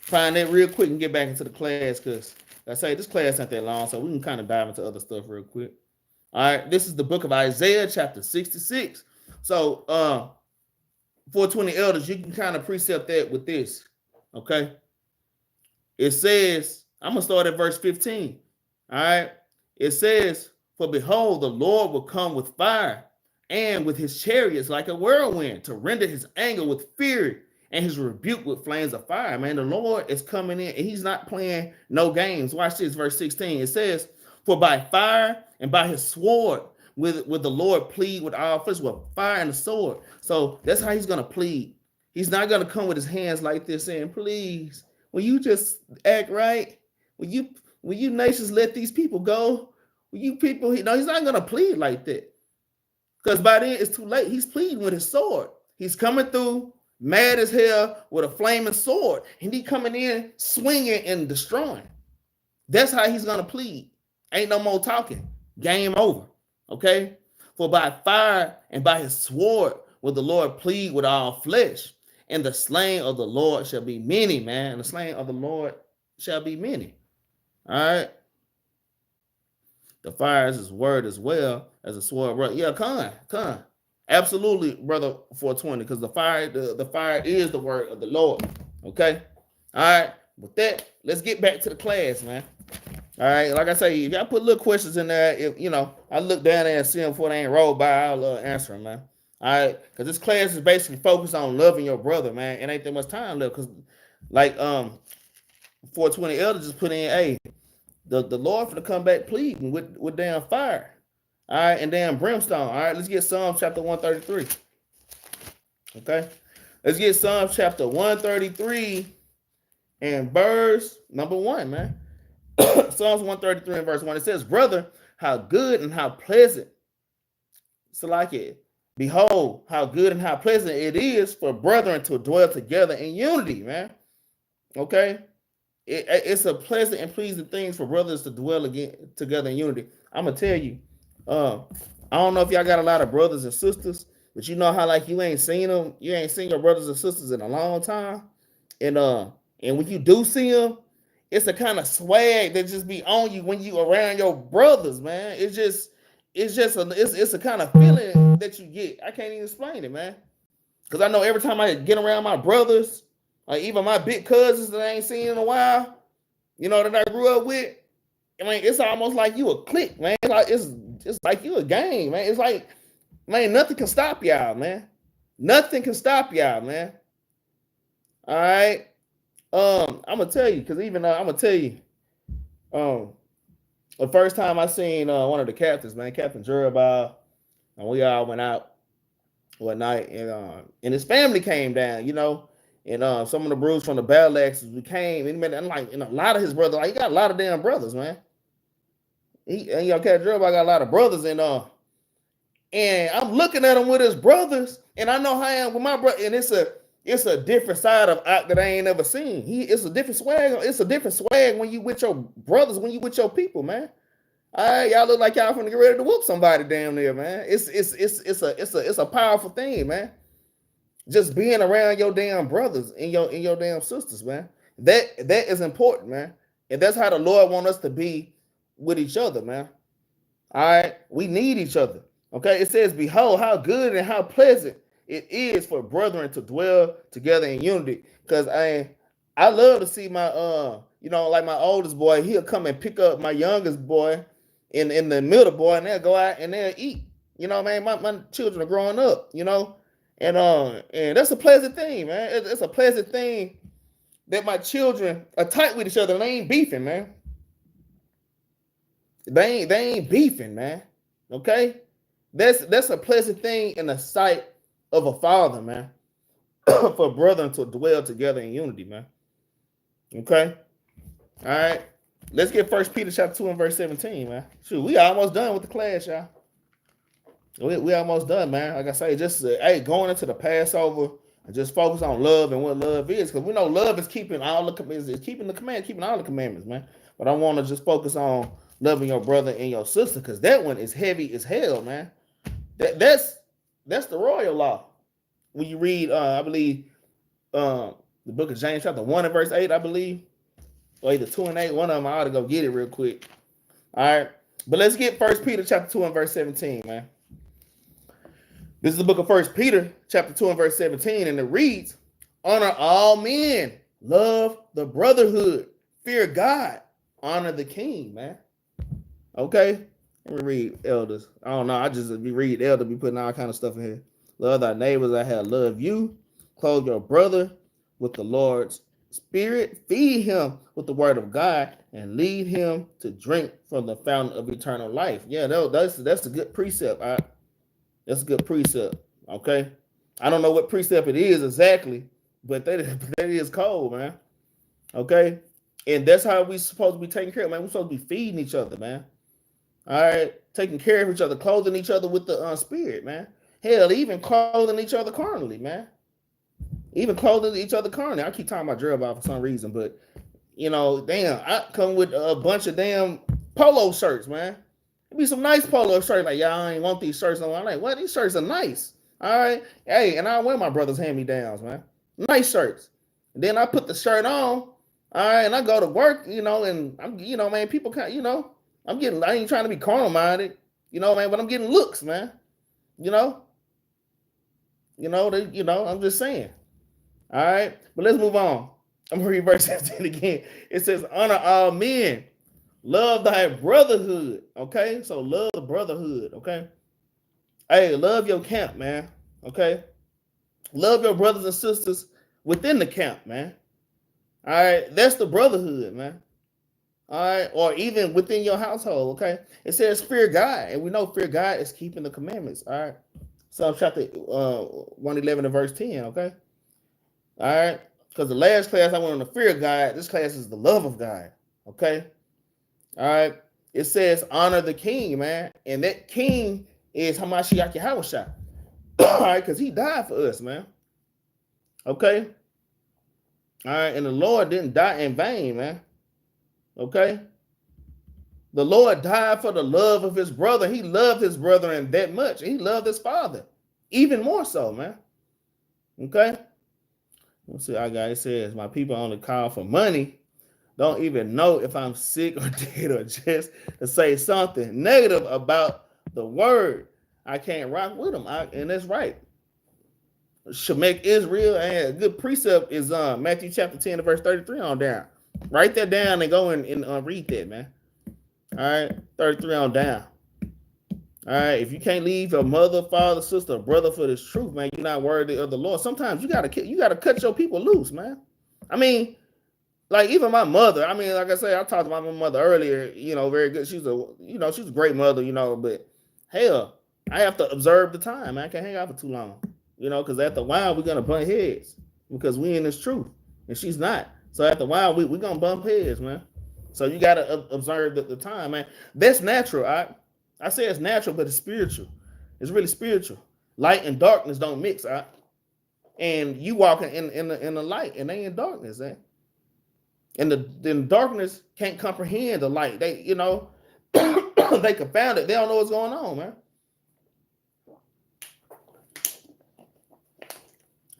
S1: Find that real quick and get back into the class, because I say this class ain't that long, so we can kind of dive into other stuff real quick. All right, this is the book of Isaiah, chapter 66. So, 420 elders, you can kind of precept that with this, okay? It says, I'm going to start at verse 15, all right? It says, for behold, the Lord will come with fire and with his chariots like a whirlwind to render his anger with fury and his rebuke with flames of fire. Man, the Lord is coming in and he's not playing no games. Watch this, verse 16. It says, for by fire and by his sword with the Lord plead with all flesh, with fire and the sword. So that's how he's going to plead. He's not going to come with his hands like this saying, please, will you just act right? Will you nations let these people go? Will you people, no, he's not going to plead like that. Because by then it's too late. He's pleading with his sword. He's coming through mad as hell with a flaming sword. And he coming in swinging and destroying. That's how he's going to plead. Ain't no more talking. Game over. Okay? For by fire and by his sword will the Lord plead with all flesh. And the slain of the Lord shall be many, man. And the slain of the Lord shall be many. All right? The fire is his word as well as a sword. Yeah, come. Absolutely, brother 420, because the fire is the word of the Lord. Okay? All right. With that, let's get back to the class, man. All right. Like I say, if y'all put little questions in there, if I look down there and see them before they ain't rolled by, I'll answer them, man. All right. Because this class is basically focused on loving your brother, man. It ain't that much time left. Because like 420 elders just put in, hey, the Lord for to come back pleading with damn fire. All right, and damn brimstone. All right, let's get Psalms chapter 133. Okay, let's get Psalms chapter 133 and verse number 1, man. Psalms 133 and verse 1. It says, brother, how good and how pleasant. So like it. Behold, how good and how pleasant it is for brethren to dwell together in unity, man. Okay. It's a pleasant and pleasing thing for brothers to dwell together in unity. I'm gonna tell you, I don't know if y'all got a lot of brothers and sisters, but you know how like you ain't seen them, you ain't seen your brothers and sisters in a long time, and when you do see them, it's a kind of swag that just be on you when you around your brothers, man. It's a kind of feeling that you get. I can't even explain it, man, because I know every time I get around my brothers. Like even my big cousins that I ain't seen in a while, that I grew up with. I mean, it's almost like you a clique, man. It's like you a gang, man. It's like, man, nothing can stop y'all, man. Nothing can stop y'all, man. All right. I'm gonna tell you, because I'm gonna tell you, the first time I seen one of the captains, man, Captain Jerubbaal, and we all went out one night, and his family came down, And some of the bros from the Battle Axes, we came, and a lot of his brothers, like he got a lot of damn brothers, man. Capt Jerubbaal got a lot of brothers, and I'm looking at him with his brothers, and I know how I am with my brother, and it's a different side of Ak that I ain't ever seen. It's a different swag. It's a different swag when you with your brothers, when you with your people, man. All right, y'all look like y'all finna get ready to whoop somebody down there, man. It's a powerful thing, man. Just being around your damn brothers and your damn sisters, man. That is important, man. And that's how the Lord wants us to be with each other, man. All right. We need each other. Okay. It says, behold, how good and how pleasant it is for brethren to dwell together in unity. Because I love to see my like my oldest boy, he'll come and pick up my youngest boy in the middle boy, and they'll go out and they'll eat. My children are growing up, And that's a pleasant thing, man. It's a pleasant thing that my children are tight with each other. They ain't beefing, man. They ain't beefing, man. Okay? That's a pleasant thing in the sight of a father, man. For brethren to dwell together in unity, man. Okay? All right. Let's get 1 Peter chapter 2 and verse 17, man. Shoot, we almost done with the class, y'all. We almost done, man. Like I say, just hey, going into the Passover and just focus on love and what love is, because we know love is keeping all the keeping all the commandments, man. But I want to just focus on loving your brother and your sister, because that one is heavy as hell, man. That's the royal law. When you read, I believe, the book of James, chapter 1 and verse 8, I believe, or either 2 and 8. One of them, I ought to go get it real quick. All right, but let's get 1 Peter chapter 2 and verse 17, man. This is the book of 1 Peter, chapter 2 and verse 17, and it reads, honor all men, love the brotherhood, fear God, honor the king, man. Okay? Let me read elders. I don't know. I just be read elder, be putting all kind of stuff in here. Love thy neighbors, I have love you. Clothe your brother with the Lord's spirit. Feed him with the word of God and lead him to drink from the fountain of eternal life. Yeah, that's a good precept. That's a good precept. Okay. I don't know what precept it is exactly, but that is cold, man. Okay. And that's how we supposed to be taking care of, man. We're supposed to be feeding each other, man. All right. Taking care of each other, clothing each other with the spirit, man. Hell, even clothing each other carnally, man. Even clothing each other carnally. I keep talking about Jerubbaal for some reason, but you know, damn, I come with a bunch of damn polo shirts, man. Be some nice polo shirts. Like, y'all ain't want these shirts no more. I'm like, what? These shirts are nice. All right. Hey, and I wear my brother's hand-me-downs, man. Nice shirts. And then I put the shirt on. All right, and I go to work, you know, and I'm, you know, man, people kind, you know, I ain't trying to be carnal-minded, you know, man, but I'm getting looks, man. You know, I'm just saying. All right, but let's move on. I'm gonna read verse 17 again. It says, honor all men. Love thy brotherhood, okay? So love the brotherhood, okay? Hey, love your camp, man, okay? Love your brothers and sisters within the camp, man. All right, that's the brotherhood, man. All right, or even within your household, okay? It says fear God, and we know fear God is keeping the commandments, all right? Psalm chapter 111 and verse 10, okay? All right, because the last class I went on the fear of God. This class is the love of God, okay? All right. It says honor the king, man. And that king is Hamashiach Yahushua. All right, because he died for us, man. Okay. All right. And the Lord didn't die in vain, man. Okay. The Lord died for the love of his brother. He loved his brother and that much. He loved his father. Even more so, man. Okay. Let's see. Our guy says, my people only call for money. Don't even know if I'm sick or dead, or just to say something negative about the word. I can't rock with them. And that's right. Shemek Israel, and a good precept is Matthew chapter 10 verse 33 on down. Write that down and go and read that, man. All right, 33 on down. All right, if you can't leave your mother, father, sister, brother for this truth, man, you're not worthy of the Lord. Sometimes you gotta cut your people loose, man. I mean, like even my mother, I mean, like I say, I talked to my mother earlier, you know, very good. She's a great mother, you know, but hell, I have to observe the time, man. I can't hang out for too long, you know, because after a while, we're going to butt heads because we in this truth and she's not. So after a while, we're going to bump heads, man. So you got to observe the time, man. That's natural. I say it's natural, but it's spiritual. It's really spiritual. Light and darkness don't mix, and you walking in the light and they in darkness, eh? And the darkness can't comprehend the light. They, you know, they confound it. They don't know what's going on, man.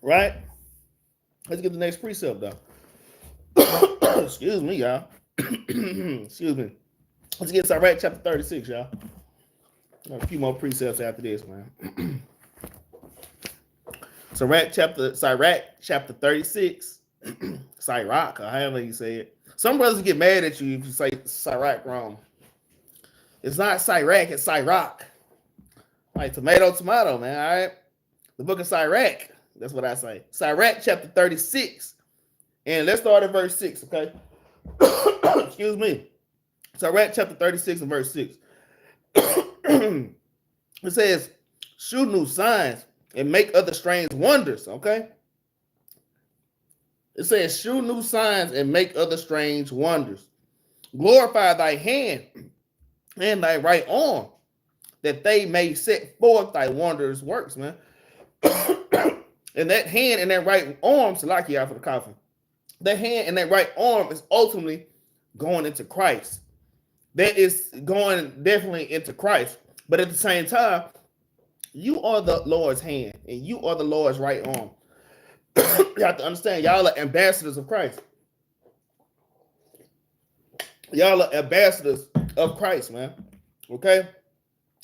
S1: Right? Let's get the next precept, though. Excuse me, y'all. Excuse me. Let's get Sirach chapter 36, y'all. A few more precepts after this, man. Sirach chapter 36. Sirach, or however you say it. Some brothers get mad at you if you say Sirach wrong. It's not Sirach, it's Sirach. Like tomato, man. All right. The book of Sirach. That's what I say. Sirach chapter 36. And let's start at verse 6, okay? Excuse me. Sirach chapter 36 and verse 6. It says, shew new signs and make other strange wonders, okay? It says, shew new signs and make other strange wonders. Glorify thy hand and thy right arm, that they may set forth thy wondrous works, man. And that hand and that right arm, Salakia for the coffin, that hand and that right arm is ultimately going into Christ. That is going definitely into Christ. But at the same time, you are the Lord's hand and you are the Lord's right arm. You have to understand, y'all are ambassadors of Christ. Y'all are ambassadors of Christ, man. Okay?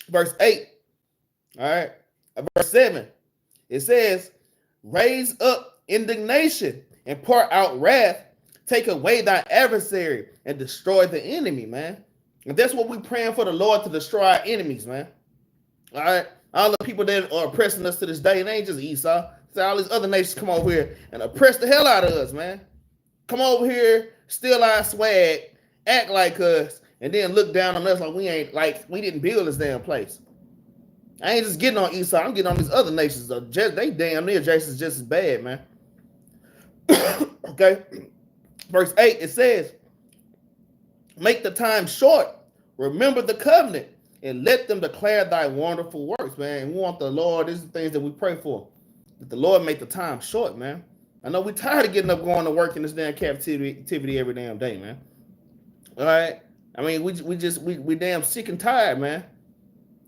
S1: Verse 8. All right. Verse 7. It says, raise up indignation and pour out wrath. Take away thy adversary and destroy the enemy, man. And that's what we're praying for the Lord, to destroy our enemies, man. All right. All the people that are oppressing us to this day, and ain't just Esau. So all these other nations come over here and oppress the hell out of us, man. Come over here, steal our swag, act like us, and then look down on us like we didn't build this damn place. I ain't just getting on Esau. I'm getting on these other nations. They damn near just as bad, man. Okay. Verse 8, it says, make the time short. Remember the covenant and let them declare thy wonderful works, man. We want the Lord. These are the things that we pray for. That the Lord make the time short, man. I know we're tired of getting up going to work in this damn captivity every damn day, man. All right. I mean, we damn sick and tired, man,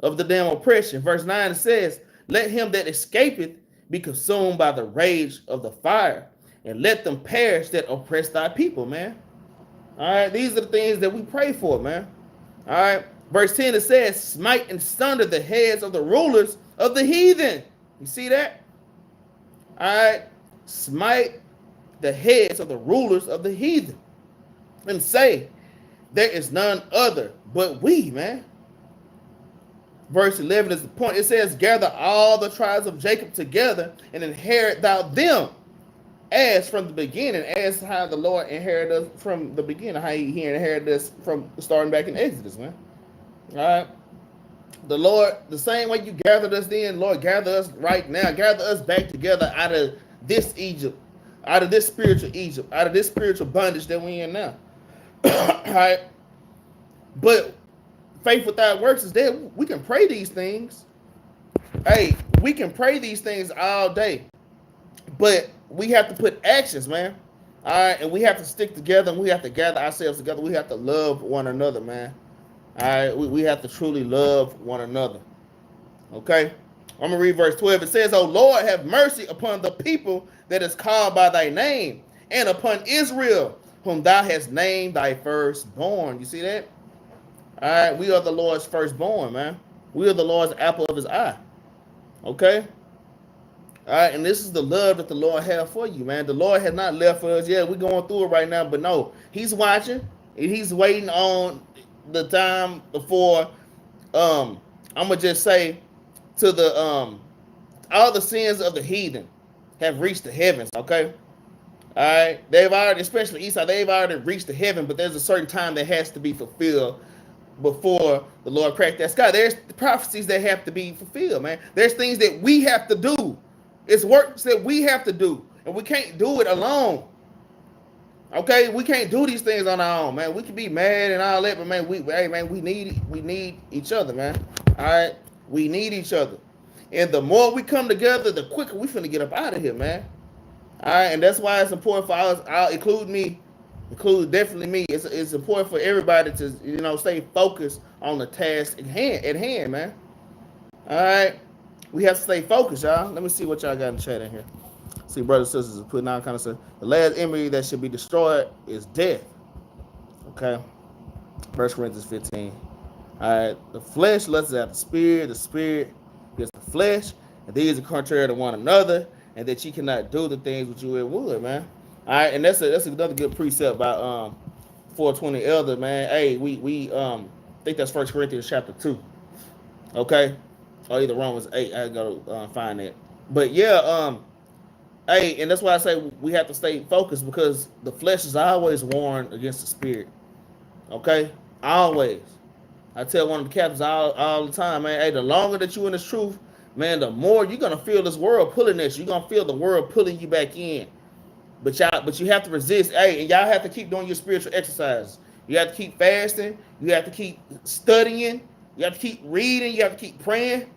S1: of the damn oppression. Verse 9, it says, let him that escapeth be consumed by the rage of the fire, and let them perish that oppress thy people, man. All right. These are the things that we pray for, man. All right. Verse 10, it says, smite and sunder the heads of the rulers of the heathen. You see that? All right. Smite the heads of the rulers of the heathen and say, there is none other but we, man. Verse 11 is the point. It says, gather all the tribes of Jacob together and inherit thou them as from the beginning, as how the Lord inherited us from the beginning, how he inherited us from starting back in Exodus, man. All right. The Lord, the same way you gathered us then, Lord, gather us right now. Gather us back together out of this Egypt, out of this spiritual Egypt, out of this spiritual bondage that we're in now. All right. But faith without works is dead. We can pray these things. Hey, we can pray these things all day. But we have to put actions, man. All right. And we have to stick together, and we have to gather ourselves together. We have to love one another, man. All right, we have to truly love one another. Okay, I'm gonna read verse 12. It says, "O Lord, have mercy upon the people that is called by thy name, and upon Israel, whom thou hast named thy firstborn." You see that? All right, we are the Lord's firstborn, man. We are the Lord's apple of his eye. Okay. All right, and this is the love that the Lord has for you, man. The Lord has not left for us. Yeah, we're going through it right now, but no, he's watching, and he's waiting on the time before I'm gonna just say to the all the sins of the heathen have reached the heavens. Okay, all right, they've already, especially Esau, they've already reached the heaven, but there's a certain time that has to be fulfilled before the Lord cracked that sky. There's the prophecies that have to be fulfilled, man. There's things that we have to do. It's works that we have to do, and we can't do it alone. Okay, we can't do these things on our own, man. We can be mad and all that, but man, we need each other, man. All right, we need each other, and the more we come together, the quicker we finna get up out of here, man. All right, and that's why it's important for us. I'll include definitely me. It's important for everybody to stay focused on the task at hand, man. All right, we have to stay focused, y'all. Let me see what y'all got in the chat in here. See, brothers and sisters are putting out kind of stuff. The last enemy that should be destroyed is death. Okay. 1 Corinthians 15. All right. The flesh lusts after the spirit against the flesh, and these are contrary to one another, and that ye cannot do the things which you would, man. All right, and that's another good precept by 420 elder, man. Hey, we think that's 1 Corinthians chapter 2. Okay. Or either Romans 8. I gotta find that. But yeah, hey, and that's why I say we have to stay focused because the flesh is always warned against the spirit. Okay, always. I tell one of the captains all the time, man. Hey, the longer that you in this truth, man, the more you're gonna feel this world pulling at you. You're gonna feel the world pulling you back in. But you have to resist. Hey, and y'all have to keep doing your spiritual exercises. You have to keep fasting. You have to keep studying. You have to keep reading. You have to keep praying.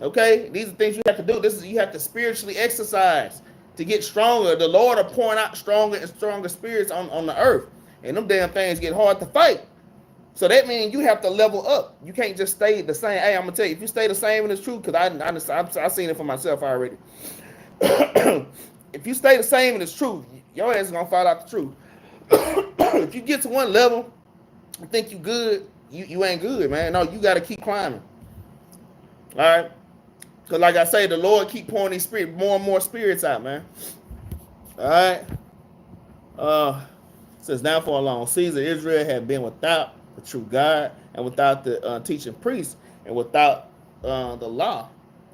S1: Okay, these are things you have to do. You have to spiritually exercise to get stronger. The Lord are pouring out stronger and stronger spirits on the earth, and them damn things get hard to fight. So that means you have to level up. You can't just stay the same. Hey, I'm gonna tell you, if you stay the same in this truth, because I've seen it for myself already. If you stay the same in this truth, your ass is gonna fall out the truth. If you get to one level, you think you good, you ain't good, man. No, you got to keep climbing. All right, because like I say, the Lord keep pouring these more and more spirits out, man. All right. Says now for a long season, Israel had been without the true God and without the teaching priests and without the law.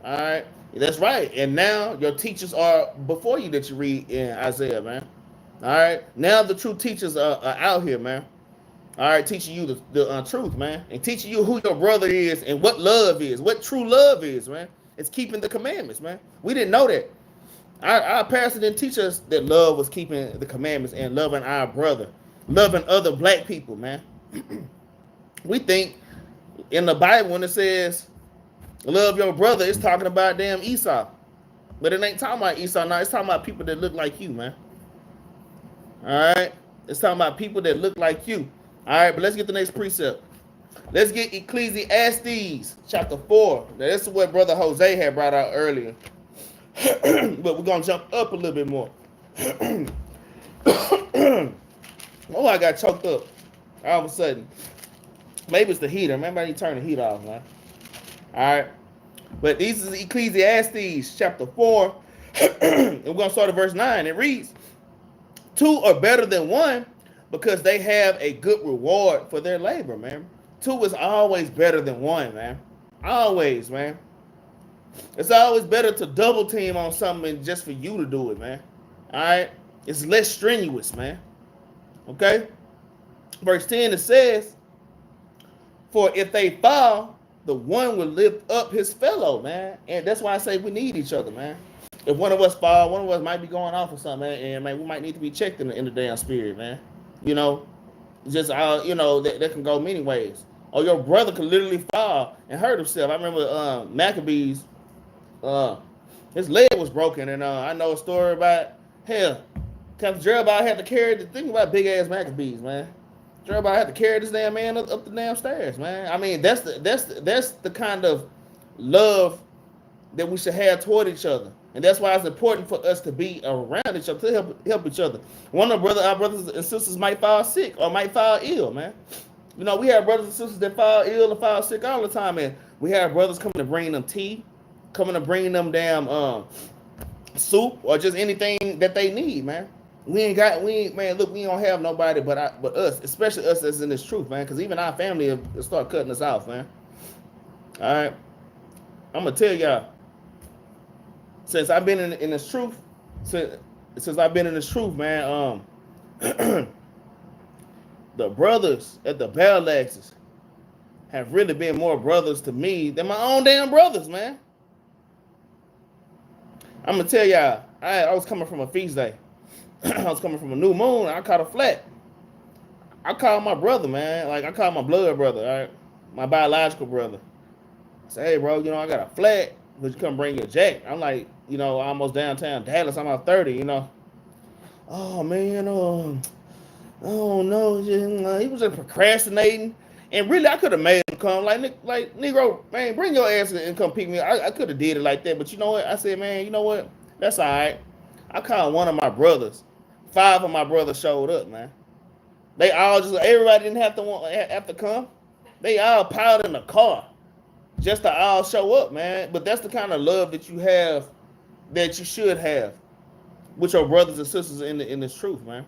S1: All right, that's right. And now your teachers are before you that you read in Isaiah, man. All right, now the true teachers are out here, man. All right, teaching you the truth, man, and teaching you who your brother is and what love is, what true love is, man. It's keeping the commandments, man. We didn't know that. Our pastor didn't teach us that love was keeping the commandments and loving our brother, loving other black people, man. We think in the Bible when it says love your brother, it's talking about damn Esau. But it ain't talking about Esau now. It's talking about people that look like you, man. All right? It's talking about people that look like you. All right, but let's get the next precept. Let's get Ecclesiastes chapter 4. Now, this is what Brother Jose had brought out earlier. But we're going to jump up a little bit more. Oh, I got choked up all of a sudden. Maybe it's the heater. Maybe I need to turn the heat off, man. All right. But this is Ecclesiastes chapter 4. And we're going to start at verse 9. It reads, 2 are better than 1 because they have a good reward for their labor, man. 2 is always better than 1, man. Always, man. It's always better to double team on something just for you to do it, man. All right? It's less strenuous, man. Okay? Verse 10, it says, for if they fall, the one will lift up his fellow, man. And that's why I say we need each other, man. If one of us fall, one of us might be going off or something, man, and man, we might need to be checked in the damn spirit, man. You know, just that can go many ways. Or your brother could literally fall and hurt himself. I remember Maccabees, his leg was broken, and I know a story about hell. Capt Jerubbaal had to carry the thing about big ass Maccabees, man. Jerubbaal had to carry this damn man up the damn stairs, man. I mean, that's the kind of love that we should have toward each other. And that's why it's important for us to be around each other, to help each other. Our brothers and sisters might fall sick or might fall ill, man. You know, we have brothers and sisters that fall ill and fall sick all the time, and we have brothers coming to bring them tea, coming to bring them damn soup or just anything that they need, man. We don't have nobody but us, especially us that's in this truth, man, because even our family will start cutting us off, man. All right. I'm going to tell y'all, since I've been in this truth, since I've been in this truth, man, the brothers at the Battle Axes have really been more brothers to me than my own damn brothers, man. I'm going to tell y'all, I was coming from a feast day. I was coming from a new moon. I caught a flat. I called my brother, man. Like, I called my blood brother, all right? My biological brother. I said, hey, bro, I got a flat. Would you come bring your jack? I'm like, almost downtown Dallas. I'm out 30, Oh, man, I don't know. He was just procrastinating. And really, I could have made him come. Like, Negro, man, bring your ass and come pick me up. I could have did it like that. But you know what? I said, man, you know what? That's all right. I called one of my brothers. 5 of my brothers showed up, man. They all everybody didn't have to come. They all piled in the car just to all show up, man. But that's the kind of love that you have, that you should have with your brothers and sisters in this truth, man.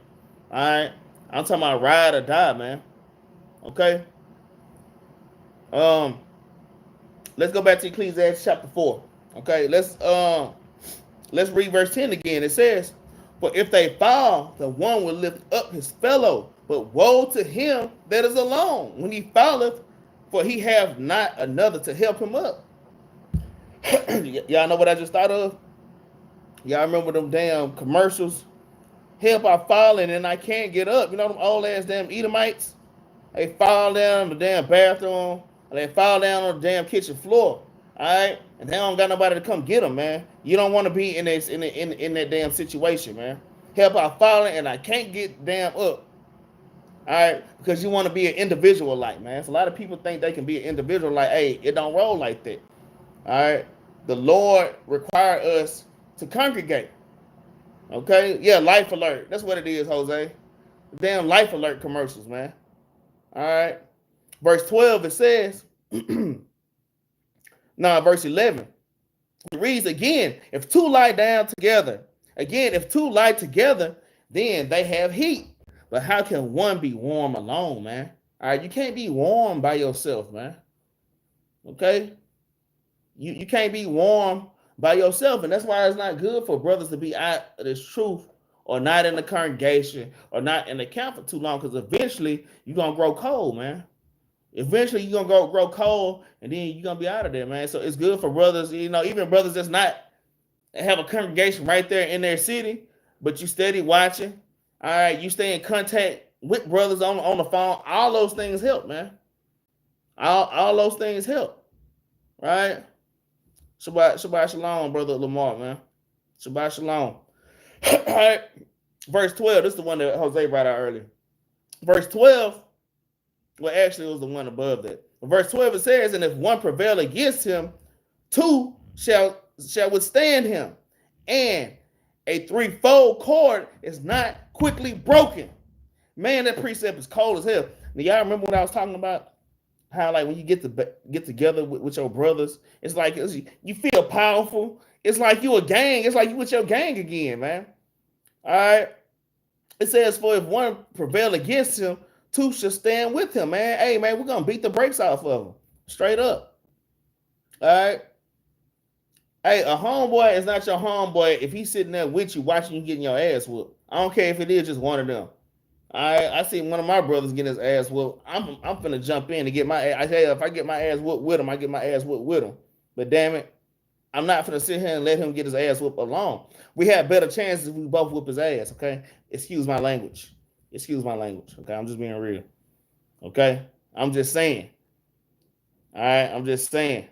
S1: All right? I'm talking about ride or die, man. Okay? Let's go back to Ecclesiastes chapter 4. Okay? Let's read verse 10 again. It says, for if they fall, the one will lift up his fellow, but woe to him that is alone when he falleth, for he have not another to help him up. Y'all know what I just thought of? Y'all remember them damn commercials? Help, I falling and I can't get up. You know them old ass damn Edomites? They fall down the damn bathroom, or they fall down on the damn kitchen floor. All right, and they don't got nobody to come get them, man. You don't want to be in this in that damn situation, man. Help, I falling and I can't get damn up. All right, because you want to be an individual, like, man. So a lot of people think they can be an individual, like, hey, it don't roll like that. All right, the Lord require us to congregate. Okay, yeah, Life Alert. That's what it is, Jose. Damn Life Alert commercials, man. All right, verse 12 it says, verse 11. It reads again, if two lie down together, then they have heat. But how can one be warm alone, man? All right, you can't be warm by yourself, man. Okay? You can't be warm by yourself, and that's why it's not good for brothers to be out of this truth or not in the congregation or not in the camp for too long, because eventually you're going to grow cold, man. Eventually you're going to grow cold, and then you're going to be out of there, man. So it's good for brothers, even brothers that's not have a congregation right there in their city, but you steady watching. All right, you stay in contact with brothers on the phone. All those things help, man. All those things help, right? Shabbat shalom, brother Lamar, man. Shabbat shalom. All right, verse 12. This is the one that Jose brought out earlier. Verse 12. Well, actually, it was the one above that. Verse 12 it says, and if one prevail against him, two shall withstand him, and a threefold cord is not quickly broken. Man, that precept is cold as hell. Now, y'all remember what I was talking about? How, like, when you get together with your brothers, it's like you feel powerful. It's like you a gang. It's like you with your gang again, man. All right. It says, for if one prevail against him, two shall stand with him, man. Hey, man, we're going to beat the brakes off of him. Straight up. All right. Hey, a homeboy is not your homeboy if he's sitting there with you watching you getting your ass whooped. I don't care if it is just one of them. I see one of my brothers getting his ass whooped. I'm finna jump in and get my ass. I tell you, if I get my ass whooped with him, I get my ass whooped with him. But damn it, I'm not finna sit here and let him get his ass whooped alone. We have better chances if we both whoop his ass, okay? Excuse my language. Okay? I'm just being real. Okay? I'm just saying. All right? I'm just saying.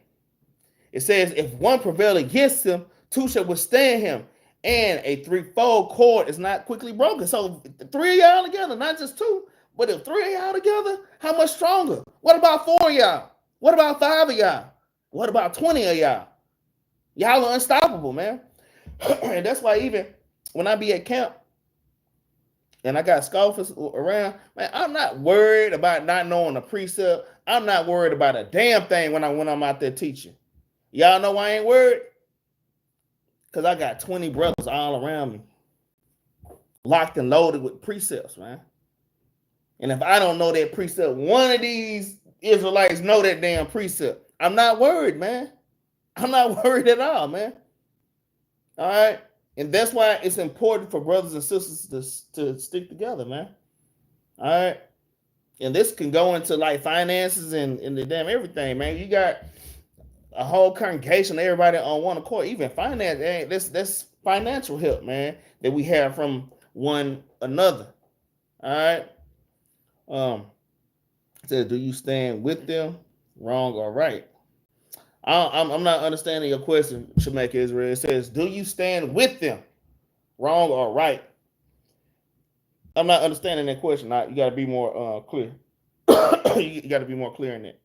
S1: It says, if one prevail against him, two shall withstand him, and a threefold cord is not quickly broken. So three of y'all together, not just two, but if three of y'all together, how much stronger? What about four of y'all? What about five of y'all? What about 20 of y'all? Y'all are unstoppable, man. And that's why even when I be at camp and I got scoffers around, man, I'm not worried about not knowing the precept. I'm not worried about a damn thing when I'm out there teaching. Y'all know I ain't worried? Because I got 20 brothers all around me, locked and loaded with precepts, man. And if I don't know that precept, one of these Israelites know that damn precept. I'm not worried, man. I'm not worried at all, man. All right? And that's why it's important for brothers and sisters to stick together, man. All right? And this can go into like finances and the damn everything, man. You got a whole congregation, everybody on one accord, even finance. That's financial help, man, that we have from one another. All right. Says, do you stand with them, wrong or right? I'm not understanding your question, Shemek Israel. It says, do you stand with them, wrong or right? I'm not understanding that question. You got to be more clear. You got to be more clear in that.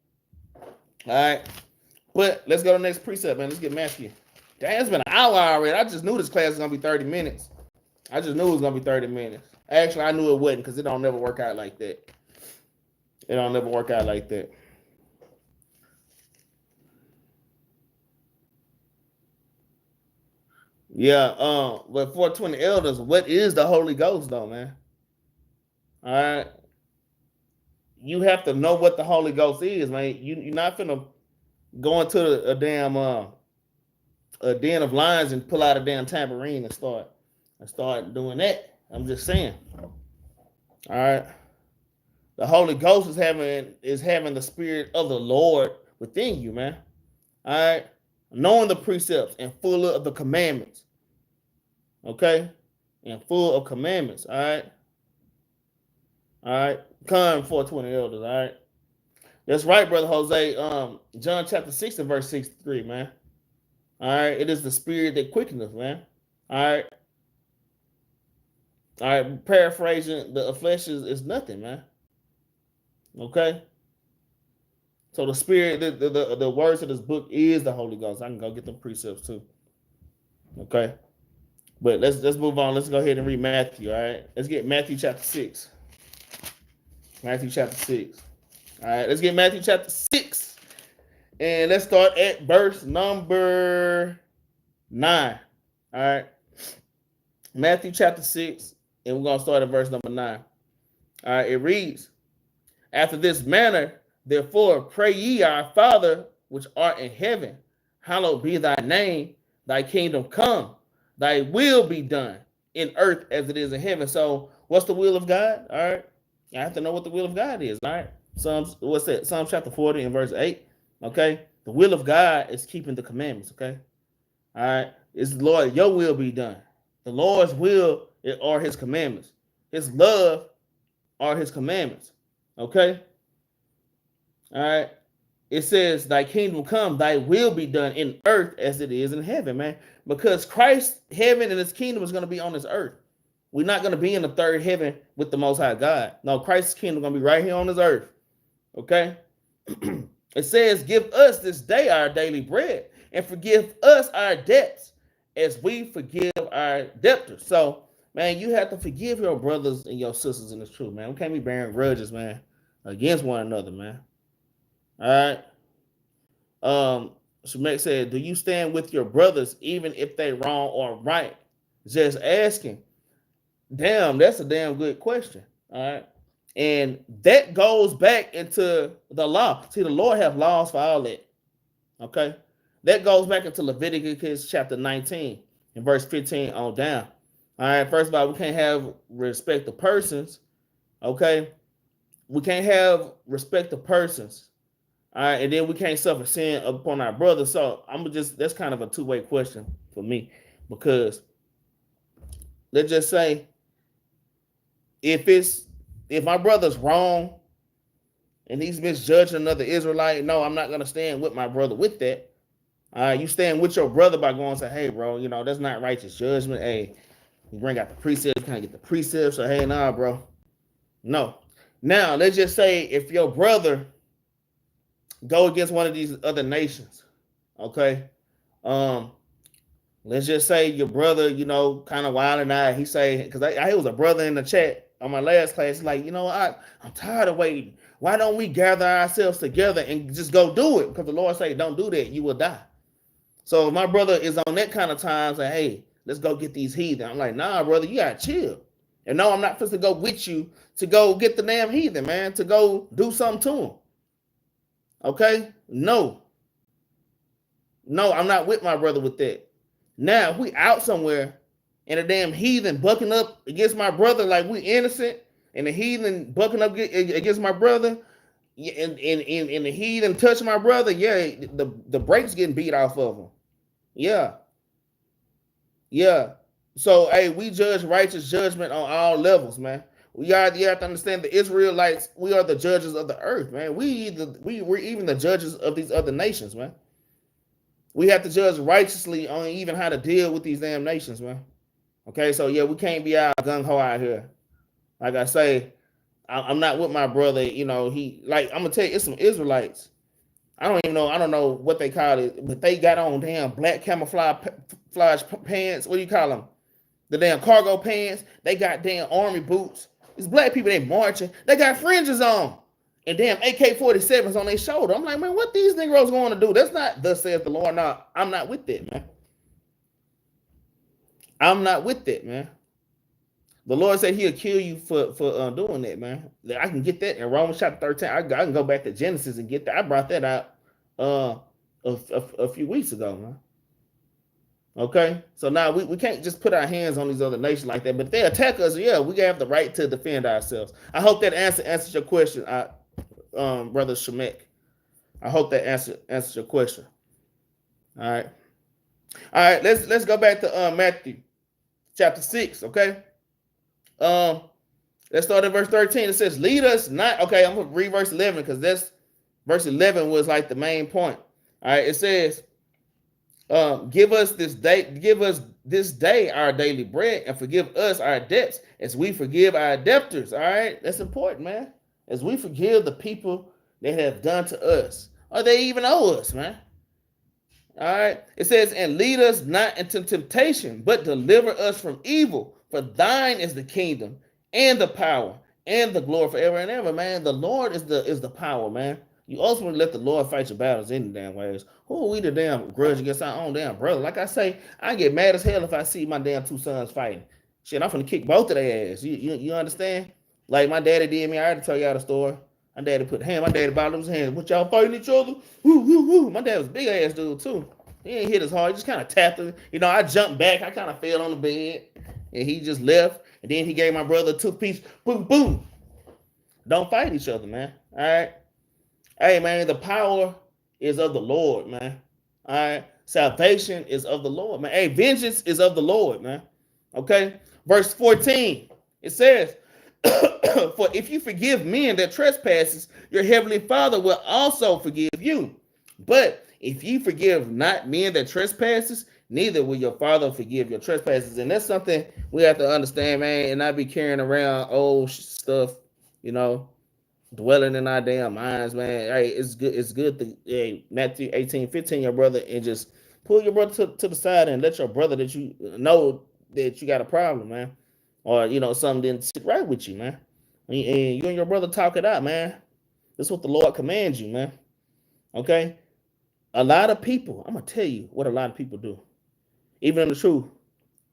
S1: All right. But let's go to the next precept, man. Let's get Matthew. Damn, it's been an hour already. I just knew this class was going to be 30 minutes. Actually, I knew it wouldn't because it don't never work out like that. Yeah, but 420 elders, what is the Holy Ghost, though, man? All right. You have to know what the Holy Ghost is, man. You're not finna go into a damn a den of lions and pull out a damn tambourine and start doing that. I'm just saying. All right. The Holy Ghost is having the Spirit of the Lord within you, man. All right. Knowing the precepts and full of the commandments. Okay. And full of commandments. All right. All right. Come 420 elders. All right. That's right, Brother Jose. John chapter 6 and verse 63, man. All right. It is the Spirit that quickeneth, man. All right. All right. Paraphrasing, the flesh is nothing, man. Okay. So the Spirit, the words of this book is the Holy Ghost. I can go get them precepts too. Okay. But let's move on. Let's go ahead and read Matthew. All right. Let's get Matthew chapter 6. Matthew chapter 6. All right. Let's get Matthew chapter 6. And let's start at verse number 9. All right. Matthew chapter 6. And we're going to start at verse number 9. All right. It reads, after this manner, therefore, pray ye our Father, which art in heaven, hallowed be thy name, thy kingdom come, thy will be done in earth as it is in heaven. So what's the will of God? All right. I have to know what the will of God is. All right. Psalms chapter 40 and verse 8. Okay. The will of God is keeping the commandments. Okay. All right. It's the Lord, your will be done. The Lord's will are his commandments. His love are his commandments. Okay. All right. It says, thy kingdom come, thy will be done in earth as it is in heaven, man. Because Christ's heaven and his kingdom is going to be on this earth. We're not going to be in the third heaven with the Most High God. No, Christ's kingdom is going to be right here on this earth. Okay? It says, give us this day our daily bread and forgive us our debts as we forgive our debtors. So, man, you have to forgive your brothers and your sisters in this truth, man. We can't be bearing grudges, man, against one another, man. All right. Shemek said, do you stand with your brothers even if they wrong or right? Just asking. Damn, that's a damn good question. All right. And that goes back into the law. See, the Lord have laws for all that. Okay. That goes back into Leviticus chapter 19 and verse 15 on down. All right. First of all, we can't have respect of persons. Okay. We can't have respect of persons. All right, and then we can't suffer sin upon our brother. So that's kind of a two-way question for me, because let's just say if my brother's wrong and he's misjudging another Israelite, no, I'm not gonna stand with my brother with that. You stand with your brother by going and say, hey, bro, that's not righteous judgment. Hey, you bring out the precepts, kind of get the precepts. So hey, nah, bro, no. Now let's just say if your brother go against one of these other nations, okay? Let's just say your brother, kind of wilding out. He say, because I was a brother in the chat on my last class, like, I'm tired of waiting. Why don't we gather ourselves together and just go do it? Because the Lord say, don't do that, you will die. So if my brother is on that kind of time, say, hey, let's go get these heathen. I'm like, nah, brother, you gotta chill. And no, I'm not supposed to go with you to go get the damn heathen, man, to go do something to him. Okay? No, I'm not with my brother with that. Now, if we out somewhere and a damn heathen bucking up against my brother like we innocent, and the heathen bucking up against my brother, and the heathen touch my brother, yeah, the brakes getting beat off of him. Yeah. So, hey, we judge righteous judgment on all levels, man. You have to understand the Israelites, we are the judges of the earth, man. We're even the judges of these other nations, man. We have to judge righteously on even how to deal with these damn nations, man. Okay, so yeah, we can't be out gung-ho out here. Like I say, I'm not with my brother, I'm gonna tell you, it's some Israelites. I don't know what they call it, but they got on damn black camouflage pants. What do you call them? The damn cargo pants. They got damn army boots. These black people, they marching. They got fringes on. And damn AK-47s on their shoulder. I'm like, man, what these Negroes going to do? That's not thus saith the Lord. No, I'm not with that, man. I'm not with that, man. The Lord said he'll kill you for doing that, man. I can get that in Romans chapter 13. I can go back to Genesis and get that. I brought that out a few weeks ago, man. Okay, so now we can't just put our hands on these other nations like that. But if they attack us, yeah, we have the right to defend ourselves. I hope that answers your question, brother Shemek. I hope that answers your question. All right, all right. Let's go back to Matthew chapter 6. Okay, let's start at verse 13. It says, "Lead us not." Okay, I'm gonna read verse 11 because that's verse 11 was like the main point. All right, it says, give us this day our daily bread, and forgive us our debts as we forgive our debtors. All right, that's important, man. As we forgive the people that have done to us, or they even owe us, man. All right, it says, and lead us not into temptation, but deliver us from evil. For thine is the kingdom and the power and the glory forever and ever, man. The Lord is the power, man. You ultimately let the Lord fight your battles any damn ways. Who are we to damn grudge against our own damn brother? Like I say, I get mad as hell if I see my damn two sons fighting. Shit, I'm finna kick both of their ass. You understand? Like my daddy did me. I already tell y'all the story. My daddy put hand. My daddy bottled his hands. What y'all fighting each other? Woo, woo, woo. My dad was a big ass dude too. He ain't hit as hard. He just kind of tapped him. You know, I jumped back. I kind of fell on the bed, and he just left. And then he gave my brother a toothpiece. Boom, boom. Don't fight each other, man. All right. Hey, man, the power is of the Lord, man. All right. Salvation is of the Lord, man. Hey, vengeance is of the Lord, man. Okay. Verse 14, it says, for if you forgive men their trespasses, your heavenly Father will also forgive you. But if you forgive not men their trespasses, neither will your Father forgive your trespasses. And that's something we have to understand, man, and not be carrying around old stuff, you know, dwelling in our damn minds, man. Hey, it's good to, hey, Matthew 18:15, your brother, and just pull your brother to the side and let your brother that you know that you got a problem, man. Or, you know, something didn't sit right with you, man. And you and your brother talk it out, man. That's what the Lord commands you, man. Okay? A lot of people, I'm going to tell you what a lot of people do. Even in the truth,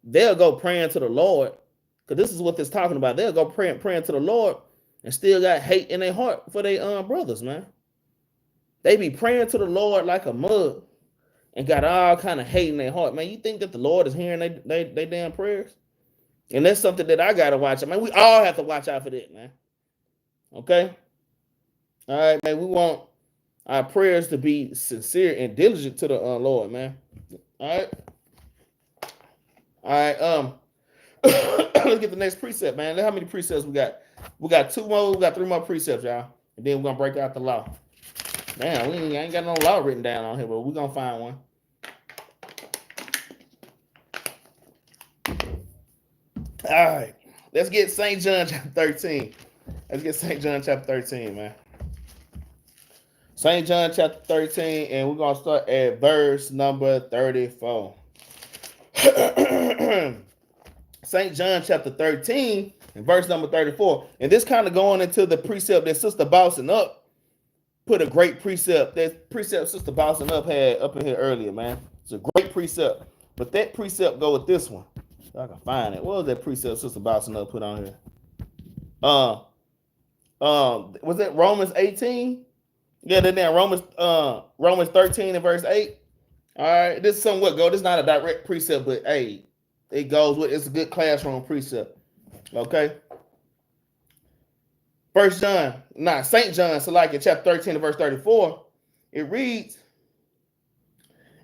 S1: they'll go praying to the Lord, because this is what this talking about. They'll go praying to the Lord and still got hate in their heart for their brothers, man. They be praying to the Lord like a mug and got all kind of hate in their heart, man. You think that the Lord is hearing they damn prayers? And that's something that I got to watch out. Man, we all have to watch out for that, man. Okay? All right, man. We want our prayers to be sincere and diligent to the Lord, man. All right? All right. Let's get the next precept, man. Look how many precepts we got. We got 2 more. We got 3 more precepts, y'all. And then we're going to break out the law. Damn, I ain't got no law written down on here, but we're going to find one. All right, let's get St. John chapter 13. Let's get St. John chapter 13, man. St. John chapter 13, and we're going to start at verse number 34. St. John chapter 13 and verse number 34. And this kind of going into the precept that Sister Bossing Up put a great precept. That precept Sister Bossing Up had up in here earlier, man. It's a great precept. But that precept go with this one. I can find it. What was that precept Sister Bossing Up put on here? Was that Romans 18? Yeah, then Romans 13 and verse 8. All right, this is somewhat go. This is not a direct precept, but hey, it goes with, it's a good classroom precept. Okay. St. John, so like in chapter 13 and verse 34, it reads,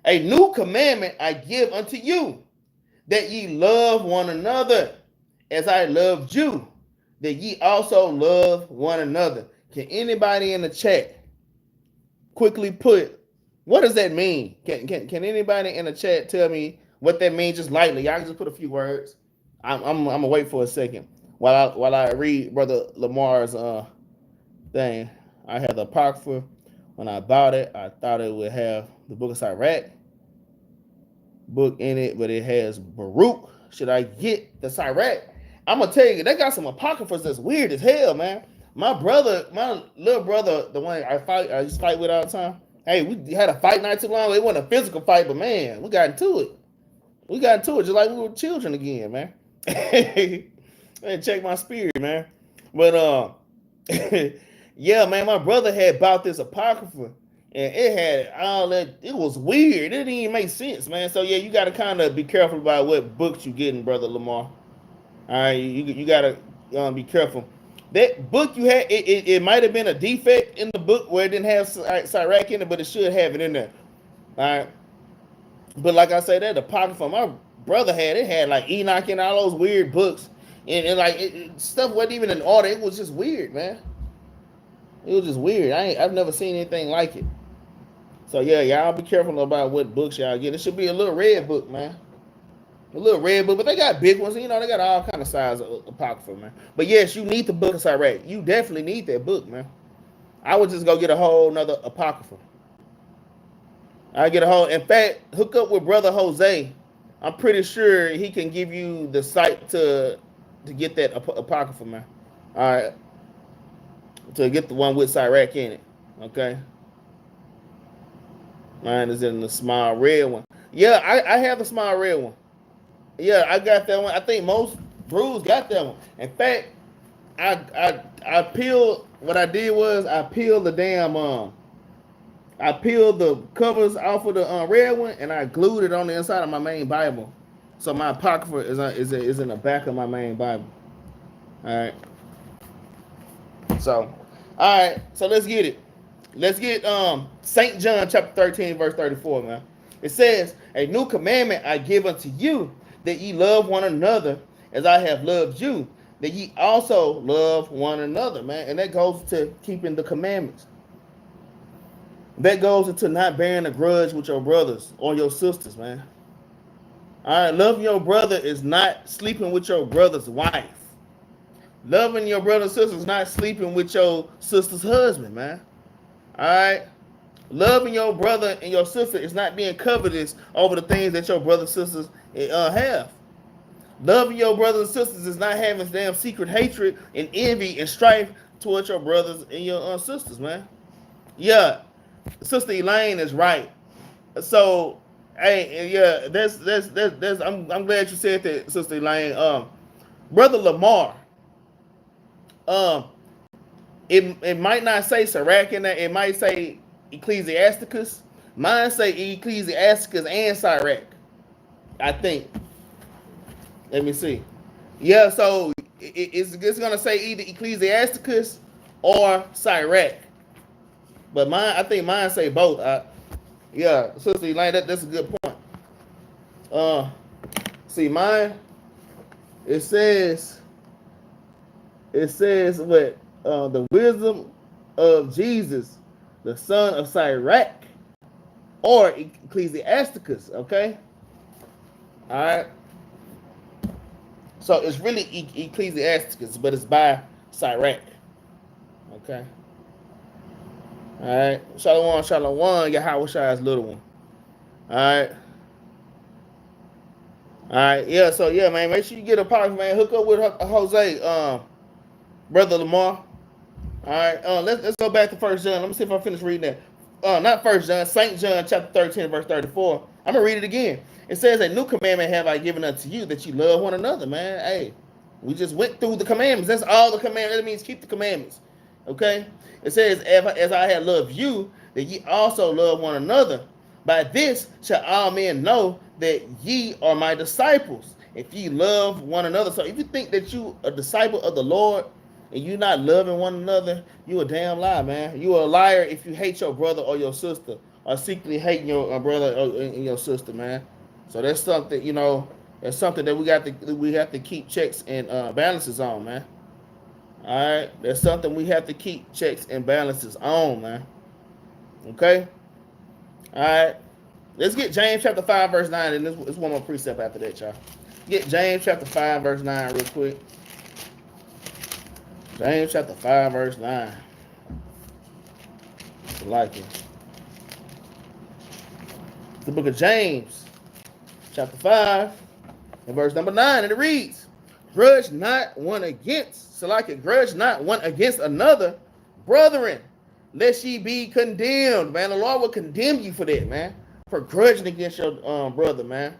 S1: a new commandment I give unto you, that ye love one another as I loved you, that ye also love one another. Can anybody in the chat quickly put, what does that mean? Can anybody in the chat tell me what that means just lightly? Y'all can just put a few words. I'm gonna wait for a second while I read Brother Lamar's thing. I had the Apocrypha. When I bought it, I thought it would have the Book of Sirach book in it, but it has Baruch. Should I get the Sirach? I'm gonna tell you, they got some Apocryphas that's weird as hell, man. My little brother, the one I used to fight with all the time. Hey, we had a fight not too long. It wasn't a physical fight, but man, we got into it. Just like we were children again, man. Man, check my spirit, man. But yeah, man, my brother had bought this Apocrypha, and it had all that. It was weird. It didn't even make sense, man. So yeah, you got to kind of be careful about what books you getting, brother Lamar. All right, you got to be careful. That book you had, it might have been a defect in the book where it didn't have Sirach in it, but it should have it in there. All right, but like I said, that apocrypha my brother had, it had like Enoch and all those weird books, and like stuff wasn't even in order. It was just weird, man. It was just weird. I've never seen anything like it. So yeah, y'all be careful about what books y'all get. It should be a little red book, man. A little red book, but they got big ones. You know, they got all kind of size of apocrypha, man. But yes, you need the book of Sirach. You definitely need that book, man. I would just go get a whole nother apocrypha. I get a whole. In fact, hook up with Brother Jose. I'm pretty sure he can give you the site to get that apocrypha, man. All right, to get the one with Sirach in it. Okay. Mine is in the small red one. Yeah, I have the small red one. Yeah, I got that one. I think most brews got that one. In fact, I peeled. What I did was I peeled the damn I peeled the covers off of the red one and I glued it on the inside of my main Bible. So my apocrypha is in the back of my main Bible. All right. So, all right. So let's get it. Let's get St. John chapter 13 verse 34, man. It says, "A new commandment I give unto you, that ye love one another as I have loved you, that ye also love one another," man. And that goes to keeping the commandments. That goes into not bearing a grudge with your brothers or your sisters, man. All right, loving your brother is not sleeping with your brother's wife. Loving your brother and sister is not sleeping with your sister's husband, man. All right? Loving your brother and your sister is not being covetous over the things that your brothers and sisters have. Loving your brothers and sisters is not having damn secret hatred and envy and strife towards your brothers and your sisters, man. Yeah, Sister Elaine is right. So, hey, yeah, that's I'm glad you said that, Sister Elaine. Brother Lamar, it might not say Sirach in there. It might say Ecclesiasticus. Mine say Ecclesiasticus and Sirach, I think. Let me see. Yeah, so it's gonna say either Ecclesiasticus or Sirach. But I think mine say both. Yeah, Sister Elaine, that's a good point. See, mine, it says what? The wisdom of Jesus, the son of Sirach, or Ecclesiasticus, okay? All right. So it's really Ecclesiasticus, but it's by Sirach, okay? All right. Shalom, shalom, Yahweh Shai's little one. All right. All right. Yeah, so yeah, man, make sure you get a partner, man. Hook up with Jose, Brother Lamar. All right, let's go back to 1 John. Let me see if I finish reading that. Not 1 John, St. John chapter 13, verse 34. I'm going to read it again. It says, "A new commandment have I given unto you, that you love one another," man. Hey, we just went through the commandments. That's all the commandments. That means keep the commandments. Okay? It says, "As I have loved you, that ye also love one another. By this shall all men know that ye are my disciples, if ye love one another." So if you think that you a disciple of the Lord, and you not loving one another, you a damn lie, man. You a liar if you hate your brother or your sister, or secretly hating your brother and your sister, man. So that's something, you know, that's something that we have to keep checks and balances on, man. All right, that's something we have to keep checks and balances on, man. Okay. All right, let's get James chapter 5 verse 9, and there's one more precept after that, y'all. Get James chapter 5 verse 9 real quick. James chapter 5, verse 9. I like it. The book of James, chapter 5, and verse number 9, and it reads, "Grudge not one against," so like it, grudge not one against another, brethren, lest ye be condemned. Man, the Lord will condemn you for that, man, for grudging against your brother, man.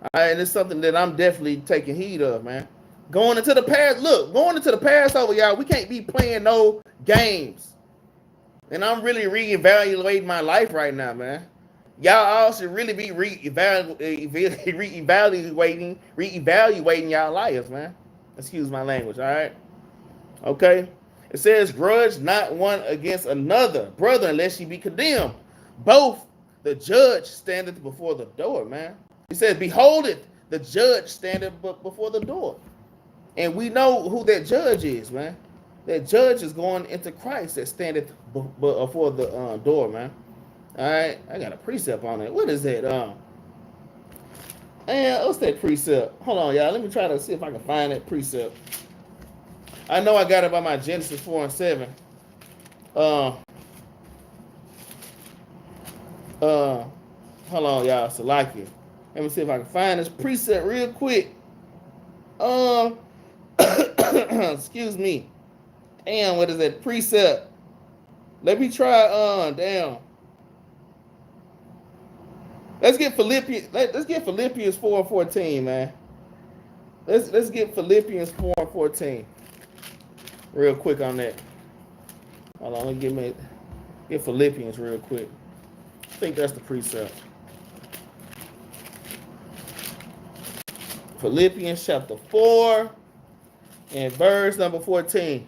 S1: All right, and it's something that I'm definitely taking heed of, man. Going into the Passover, y'all, we can't be playing no games. And I'm really reevaluating my life right now, man. Y'all all should really be reevaluating y'all lives, man. Excuse my language, all right? Okay? It says, grudge not one against another, brother, unless ye be condemned. Both the judge standeth before the door, man. He says, behold it, the judge standeth before the door. And we know who that judge is, man. That judge is going into Christ that standeth before the door, man. All right, I got a precept on it. What is that? What's that precept? Hold on, y'all. Let me try to see if I can find that precept. I know I got it by my Genesis 4 and 7. Hold on, y'all. Salakia. Let me see if I can find this precept real quick. Excuse me. Damn, what is that precept? Let me try. Damn. Let's get Philippians 4 and 14, man. Let's get Philippians 4 and 14. Real quick on that. Hold on, let me get Philippians real quick. I think that's the precept. Philippians chapter 4 and verse number 14.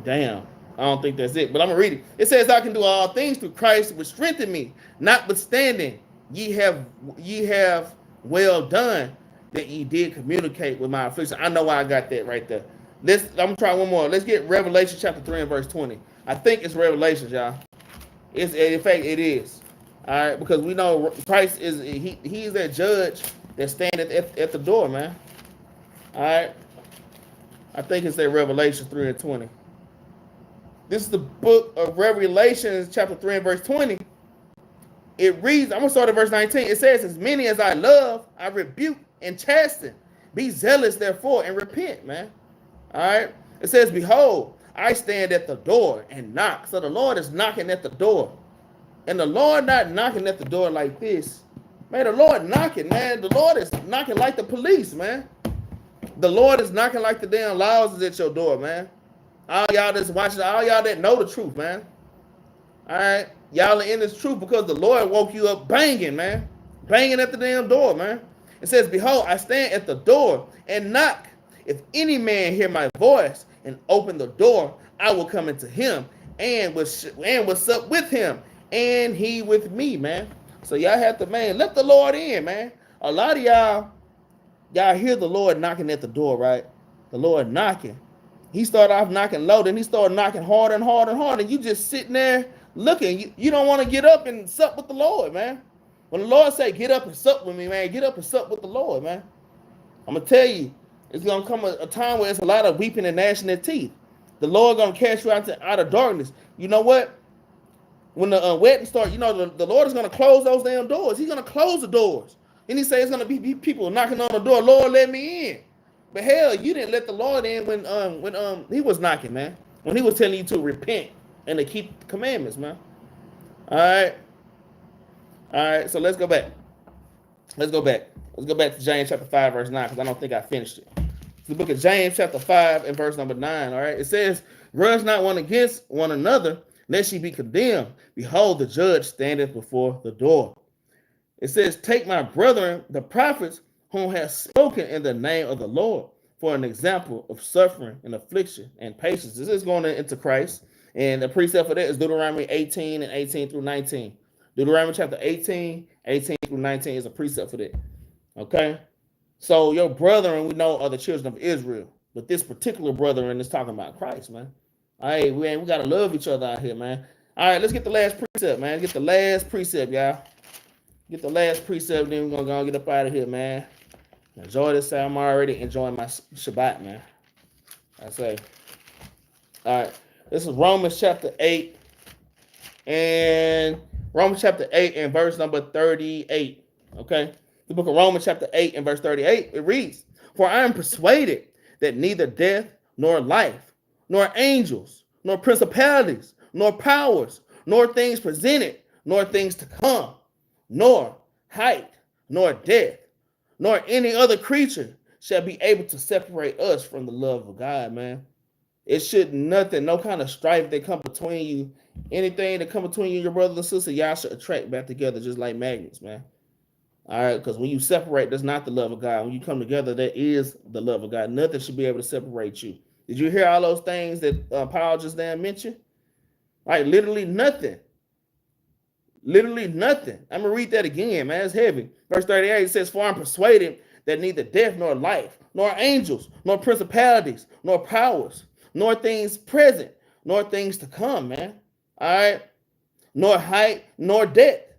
S1: Damn. I don't think that's it, but I'm going to read it. It says, I can do all things through Christ which strengthen me. Notwithstanding, ye have well done that ye did communicate with my affliction. I know why I got that right there. I'm going to try one more. Let's get Revelation chapter 3 and verse 20. I think it's Revelations, y'all. In fact, it is. All right, because we know Christ is, he is that judge that standeth at the door, man. All right. I think it's that Revelation 3 and 20. This is the book of Revelation, chapter 3 and verse 20. It reads, I'm going to start at verse 19. It says, as many as I love, I rebuke and chasten. Be zealous, therefore, and repent, man. All right. It says, behold, I stand at the door and knock. So the Lord is knocking at the door. And the Lord not knocking at the door like this. Man, the Lord knocking, man. The Lord is knocking like the police, man. The Lord is knocking like the damn laws is at your door, man. All y'all that's watching, all y'all that know the truth, man. All right. Y'all are in this truth because the Lord woke you up banging, man. Banging at the damn door, man. It says, behold, I stand at the door and knock. If any man hear my voice and open the door, I will come into him and what's up with him and he with me, man. So y'all have to, man, let the Lord in, man. A lot of y'all hear the Lord knocking at the door, right? The Lord knocking. He started off knocking low, then he started knocking harder and harder and harder. And you just sitting there looking. You don't want to get up and sup with the Lord, man. When the Lord say, get up and sup with me, man, get up and sup with the Lord, man. I'm going to tell you, it's going to come a time where it's a lot of weeping and gnashing of teeth. The Lord going to cast you out of darkness. You know what? When the wedding starts, you know, the Lord is going to close those damn doors. He's going to close the doors. And he says it's going to be people knocking on the door. Lord, let me in. But hell, you didn't let the Lord in when he was knocking, man. When he was telling you to repent and to keep the commandments, man. All right. So let's go back. Let's go back to James chapter 5, verse 9, because I don't think I finished it. It's the book of James chapter 5 and verse number 9. All right. It says, grudge not one against one another, lest ye be condemned. Behold, the judge standeth before the door. It says, take my brethren, the prophets, whom has spoken in the name of the Lord, for an example of suffering and affliction and patience. This is going into Christ. And the precept for that is Deuteronomy 18 and 18 through 19. Deuteronomy chapter 18 through 19 is a precept for that. Okay? So your brethren, we know, are the children of Israel. But this particular brethren is talking about Christ, man. All right, we got to love each other out here, man. All right, let's get the last precept, man. Get the last precept, y'all. Get the last precept, then we're going to go and get up out of here, man. Enjoy this. I'm already enjoying my Shabbat, man. I say. All right. This is Romans chapter 8. And Romans chapter 8 and verse number 38. Okay. The book of Romans chapter 8 and verse 38. It reads, for I am persuaded that neither death nor life, nor angels, nor principalities, nor powers, nor things presented, nor things to come, nor height, nor depth, nor any other creature shall be able to separate us from the love of God, man. It should nothing, no kind of strife that come between you. Anything that come between you and your brothers and sisters, y'all should attract back together just like magnets, man. All right, because when you separate, that's not the love of God. When you come together, that is the love of God. Nothing should be able to separate you. Did you hear all those things that Paul just then mentioned? Like literally nothing. Literally nothing. I'm going to read that again, man. It's heavy. Verse 38 says, for I'm persuaded that neither death nor life, nor angels, nor principalities, nor powers, nor things present, nor things to come, man. All right? Nor height, nor depth,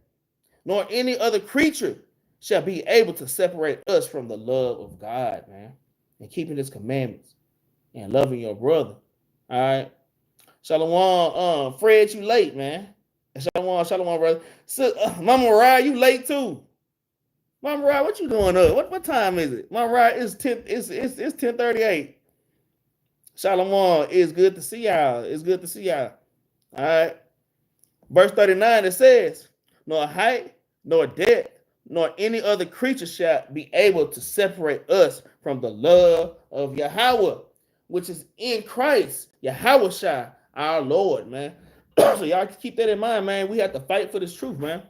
S1: nor any other creature shall be able to separate us from the love of God, man. And keeping his commandments and loving your brother. All right? Shalom, Fred, you late, man. Shalom, brother. So, Mama Rye, you late too. Mama Rye, what you doing up? What time is it? Mama Rye, it's 10:38. Shalom, it's good to see y'all. It's good to see y'all. All right. Verse 39, it says, nor height, nor depth, nor any other creature shall be able to separate us from the love of Yahweh, which is in Christ, Yahweh our Lord, man. So y'all keep that in mind, man. We have to fight for this truth, man.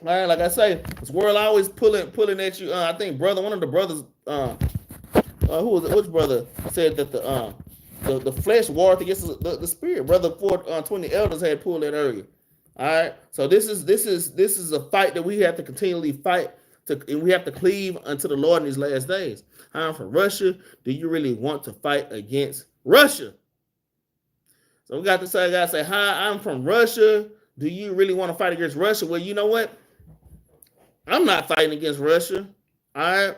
S1: All right, like I say, this world always pulling at you. I think one of the brothers, who was it? Which brother said that the flesh warred against the spirit? Brother 420 elders had pulled that earlier. All right, so this is a fight that we have to continually fight and we have to cleave unto the Lord in these last days. I'm from Russia. Do you really want to fight against Russia? So we got to say, hi, I'm from Russia. Do you really want to fight against Russia? Well, you know what? I'm not fighting against Russia. All right.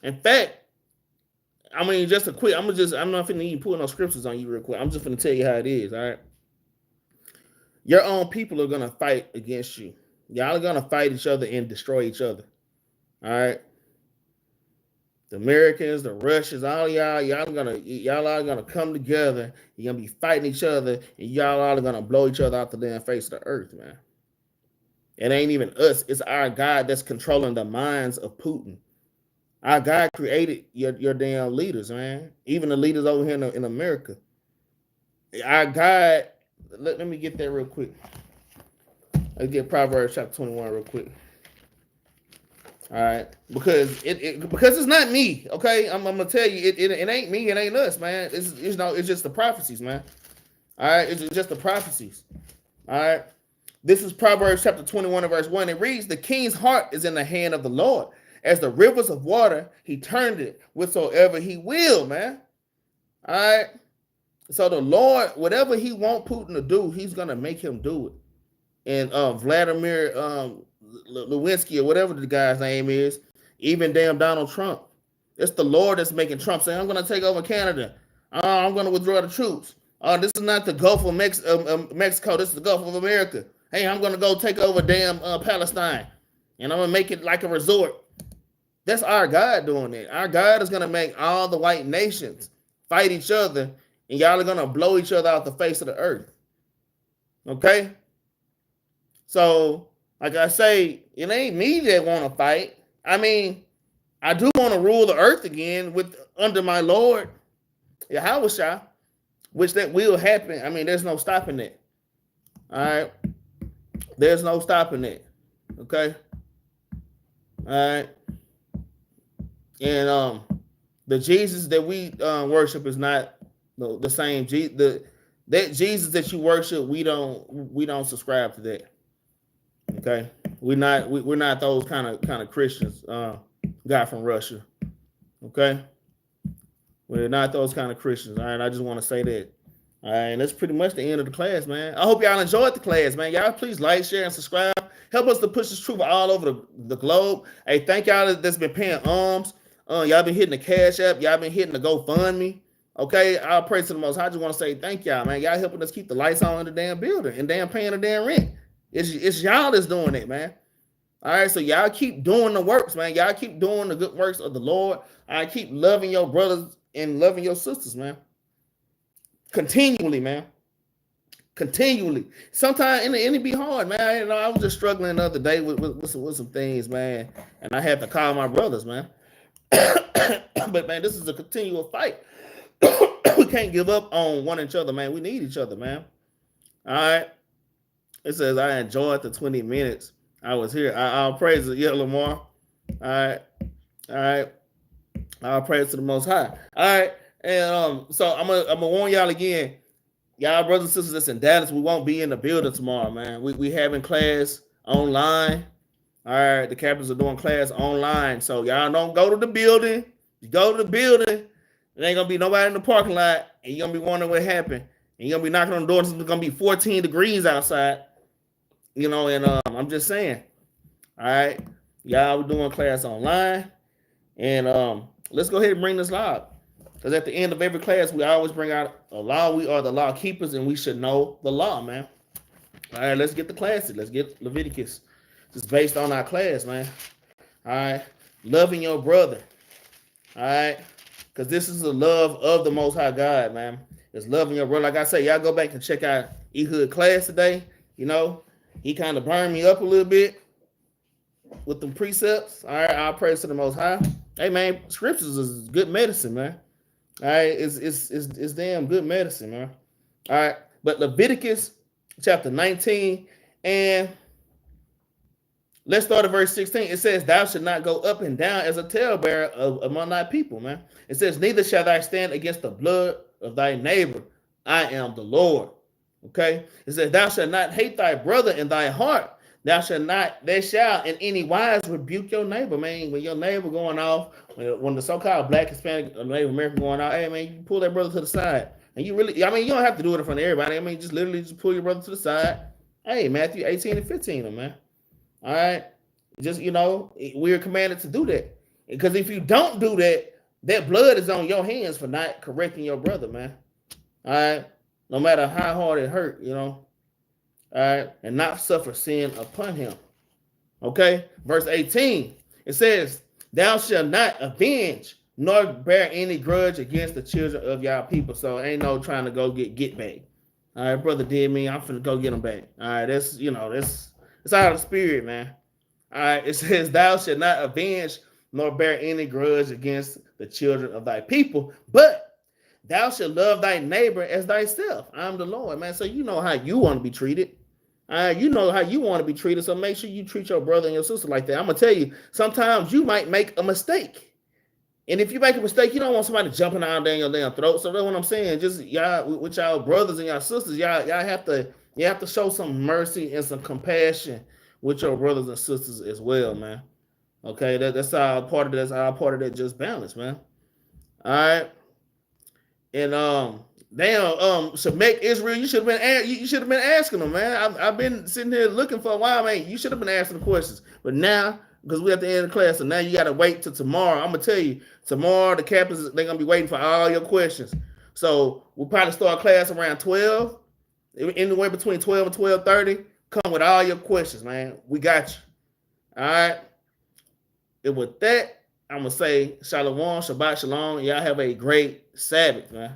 S1: In fact, I mean, just a quick, I'm not finna even pull no scriptures on you real quick. I'm just finna tell you how it is. All right. Your own people are gonna fight against you. Y'all are gonna fight each other and destroy each other. All right. The Americans, the Russians, all y'all are gonna come together. You're gonna be fighting each other, and y'all are gonna blow each other out the damn face of the earth, man. It ain't even us. It's our God that's controlling the minds of Putin. Our God created your damn leaders, man. Even the leaders over here in America. Our God, let me get that real quick. Let's get Proverbs chapter 21 real quick. All right, because it's not me. Okay, I'm gonna tell you, it ain't me, it ain't us, man. It's just the prophecies, man. All right, it's just the prophecies. All right, this is Proverbs chapter 21 and verse 1. It reads, "The king's heart is in the hand of the Lord. As the rivers of water, he turned it whatsoever he will," man. All right, so the Lord, whatever he want Putin to do, he's gonna make him do it. And Vladimir Lewinsky or whatever the guy's name is, even damn Donald Trump. It's the Lord that's making Trump say, "I'm going to take over Canada. I'm going to withdraw the troops. This is not the Gulf of Mexico. This is the Gulf of America. Hey, I'm going to go take over damn Palestine, and I'm going to make it like a resort." That's our God doing it. Our God is going to make all the white nations fight each other, and y'all are going to blow each other out the face of the earth. Okay? So, like I say, it ain't me that want to fight. I mean, I do want to rule the earth again under my Lord, Yahweh, which that will happen. I mean, there's no stopping it. All right? There's no stopping it. Okay? All right? And the Jesus that we worship is not the same. That Jesus that you worship, we don't subscribe to that. Okay, we're not those kind of Christians. Guy from Russia. Okay, we're not those kind of Christians. All right, I just want to say that. All right, and that's pretty much the end of the class, man. I hope y'all enjoyed the class, man. Y'all please like, share, and subscribe. Help us to push this truth all over the globe. Hey, thank y'all that's been paying alms. Y'all been hitting the Cash App. Y'all been hitting the GoFundMe. Okay, I'll pray to the Most High. I just want to say thank y'all, man. Y'all helping us keep the lights on in the damn building and damn paying the damn rent. It's y'all that's doing it, man. All right, so y'all keep doing the works, man. Y'all keep doing the good works of the Lord. I keep loving your brothers and loving your sisters, man. Continually, man. Continually. Sometimes it be hard, man. You know, I was just struggling the other day with some things, man, and I had to call my brothers, man. But man, this is a continual fight. We can't give up on one each other, man. We need each other, man. All right. It says, I enjoyed the 20 minutes I was here. I'll praise it. Yeah, Lamar. All right. All right. I'll praise to the Most High. All right. And so I'm gonna warn y'all again. Y'all brothers and sisters that's in Dallas, we won't be in the building tomorrow, man. We having class online. All right, the captains are doing class online. So y'all don't go to the building. You go to the building, there ain't gonna be nobody in the parking lot, and you're gonna be wondering what happened. And you're gonna be knocking on the doors. It's gonna be 14 degrees outside. You know, and I'm just saying. All right, y'all, we're doing class online. And let's go ahead and bring this live. Because at the end of every class, we always bring out a law. We are the law keepers, and we should know the law, man. All right, let's get the classes. Let's get Leviticus. It's based on our class, man. All right. Loving your brother. All right. Because this is the love of the Most High God, man. It's loving your brother. Like I say, y'all go back and check out Ehud class today. You know, he kind of burned me up a little bit with them precepts. All right. I'll praise to the Most High. Hey, man, scriptures is good medicine, man. All right. It's damn good medicine, man. All right. But Leviticus chapter 19 and let's start at verse 16. It says, thou shalt not go up and down as a talebearer among thy people, man. It says, neither shall thou stand against the blood of thy neighbor. I am the Lord. Okay. It says, thou shalt not hate thy brother in thy heart. They shall in any wise rebuke your neighbor, man. When your neighbor going off, when the so-called Black, Hispanic, or Native American going out, hey, man, you pull that brother to the side. And you really, I mean, you don't have to do it in front of everybody. I mean, just literally just pull your brother to the side. Hey, Matthew 18 and 15, man. All right. Just, you know, we're commanded to do that. Because if you don't do that, that blood is on your hands for not correcting your brother, man. All right. No matter how hard it hurt, you know. All right. And not suffer sin upon him. Okay. Verse 18. It says, thou shalt not avenge nor bear any grudge against the children of y'all people. So ain't no trying to go get back. All right. Brother did me. I'm finna go get him back. All right. That's, you know, it's out of the spirit, man. All right. It says, thou shalt not avenge nor bear any grudge against the children of thy people, but thou shalt love thy neighbor as thyself. I'm the Lord, man. So you know how you want to be treated. You know how you want to be treated. So make sure you treat your brother and your sister like that. I'm going to tell you, sometimes you might make a mistake. And if you make a mistake, you don't want somebody jumping out down your damn throat. So that's what I'm saying. Just y'all, with y'all brothers and y'all sisters, y'all have to show some mercy and some compassion with your brothers and sisters as well, man. Okay, that's all part of that just balance, man. All right. And Shemek Israel, you should have been asking them, man. I've been sitting here looking for a while, man. You should have been asking the questions. But now, because we're at the end of the class, so now you gotta wait till tomorrow. I'm gonna tell you, tomorrow the captains, they're gonna be waiting for all your questions. So we'll probably start class around 12, anywhere between 12 and 12:30. Come with all your questions, man. We got you. All right. And with that, I'm gonna say Shalom, Shabbat Shalom. Y'all have a great Sabbath, man.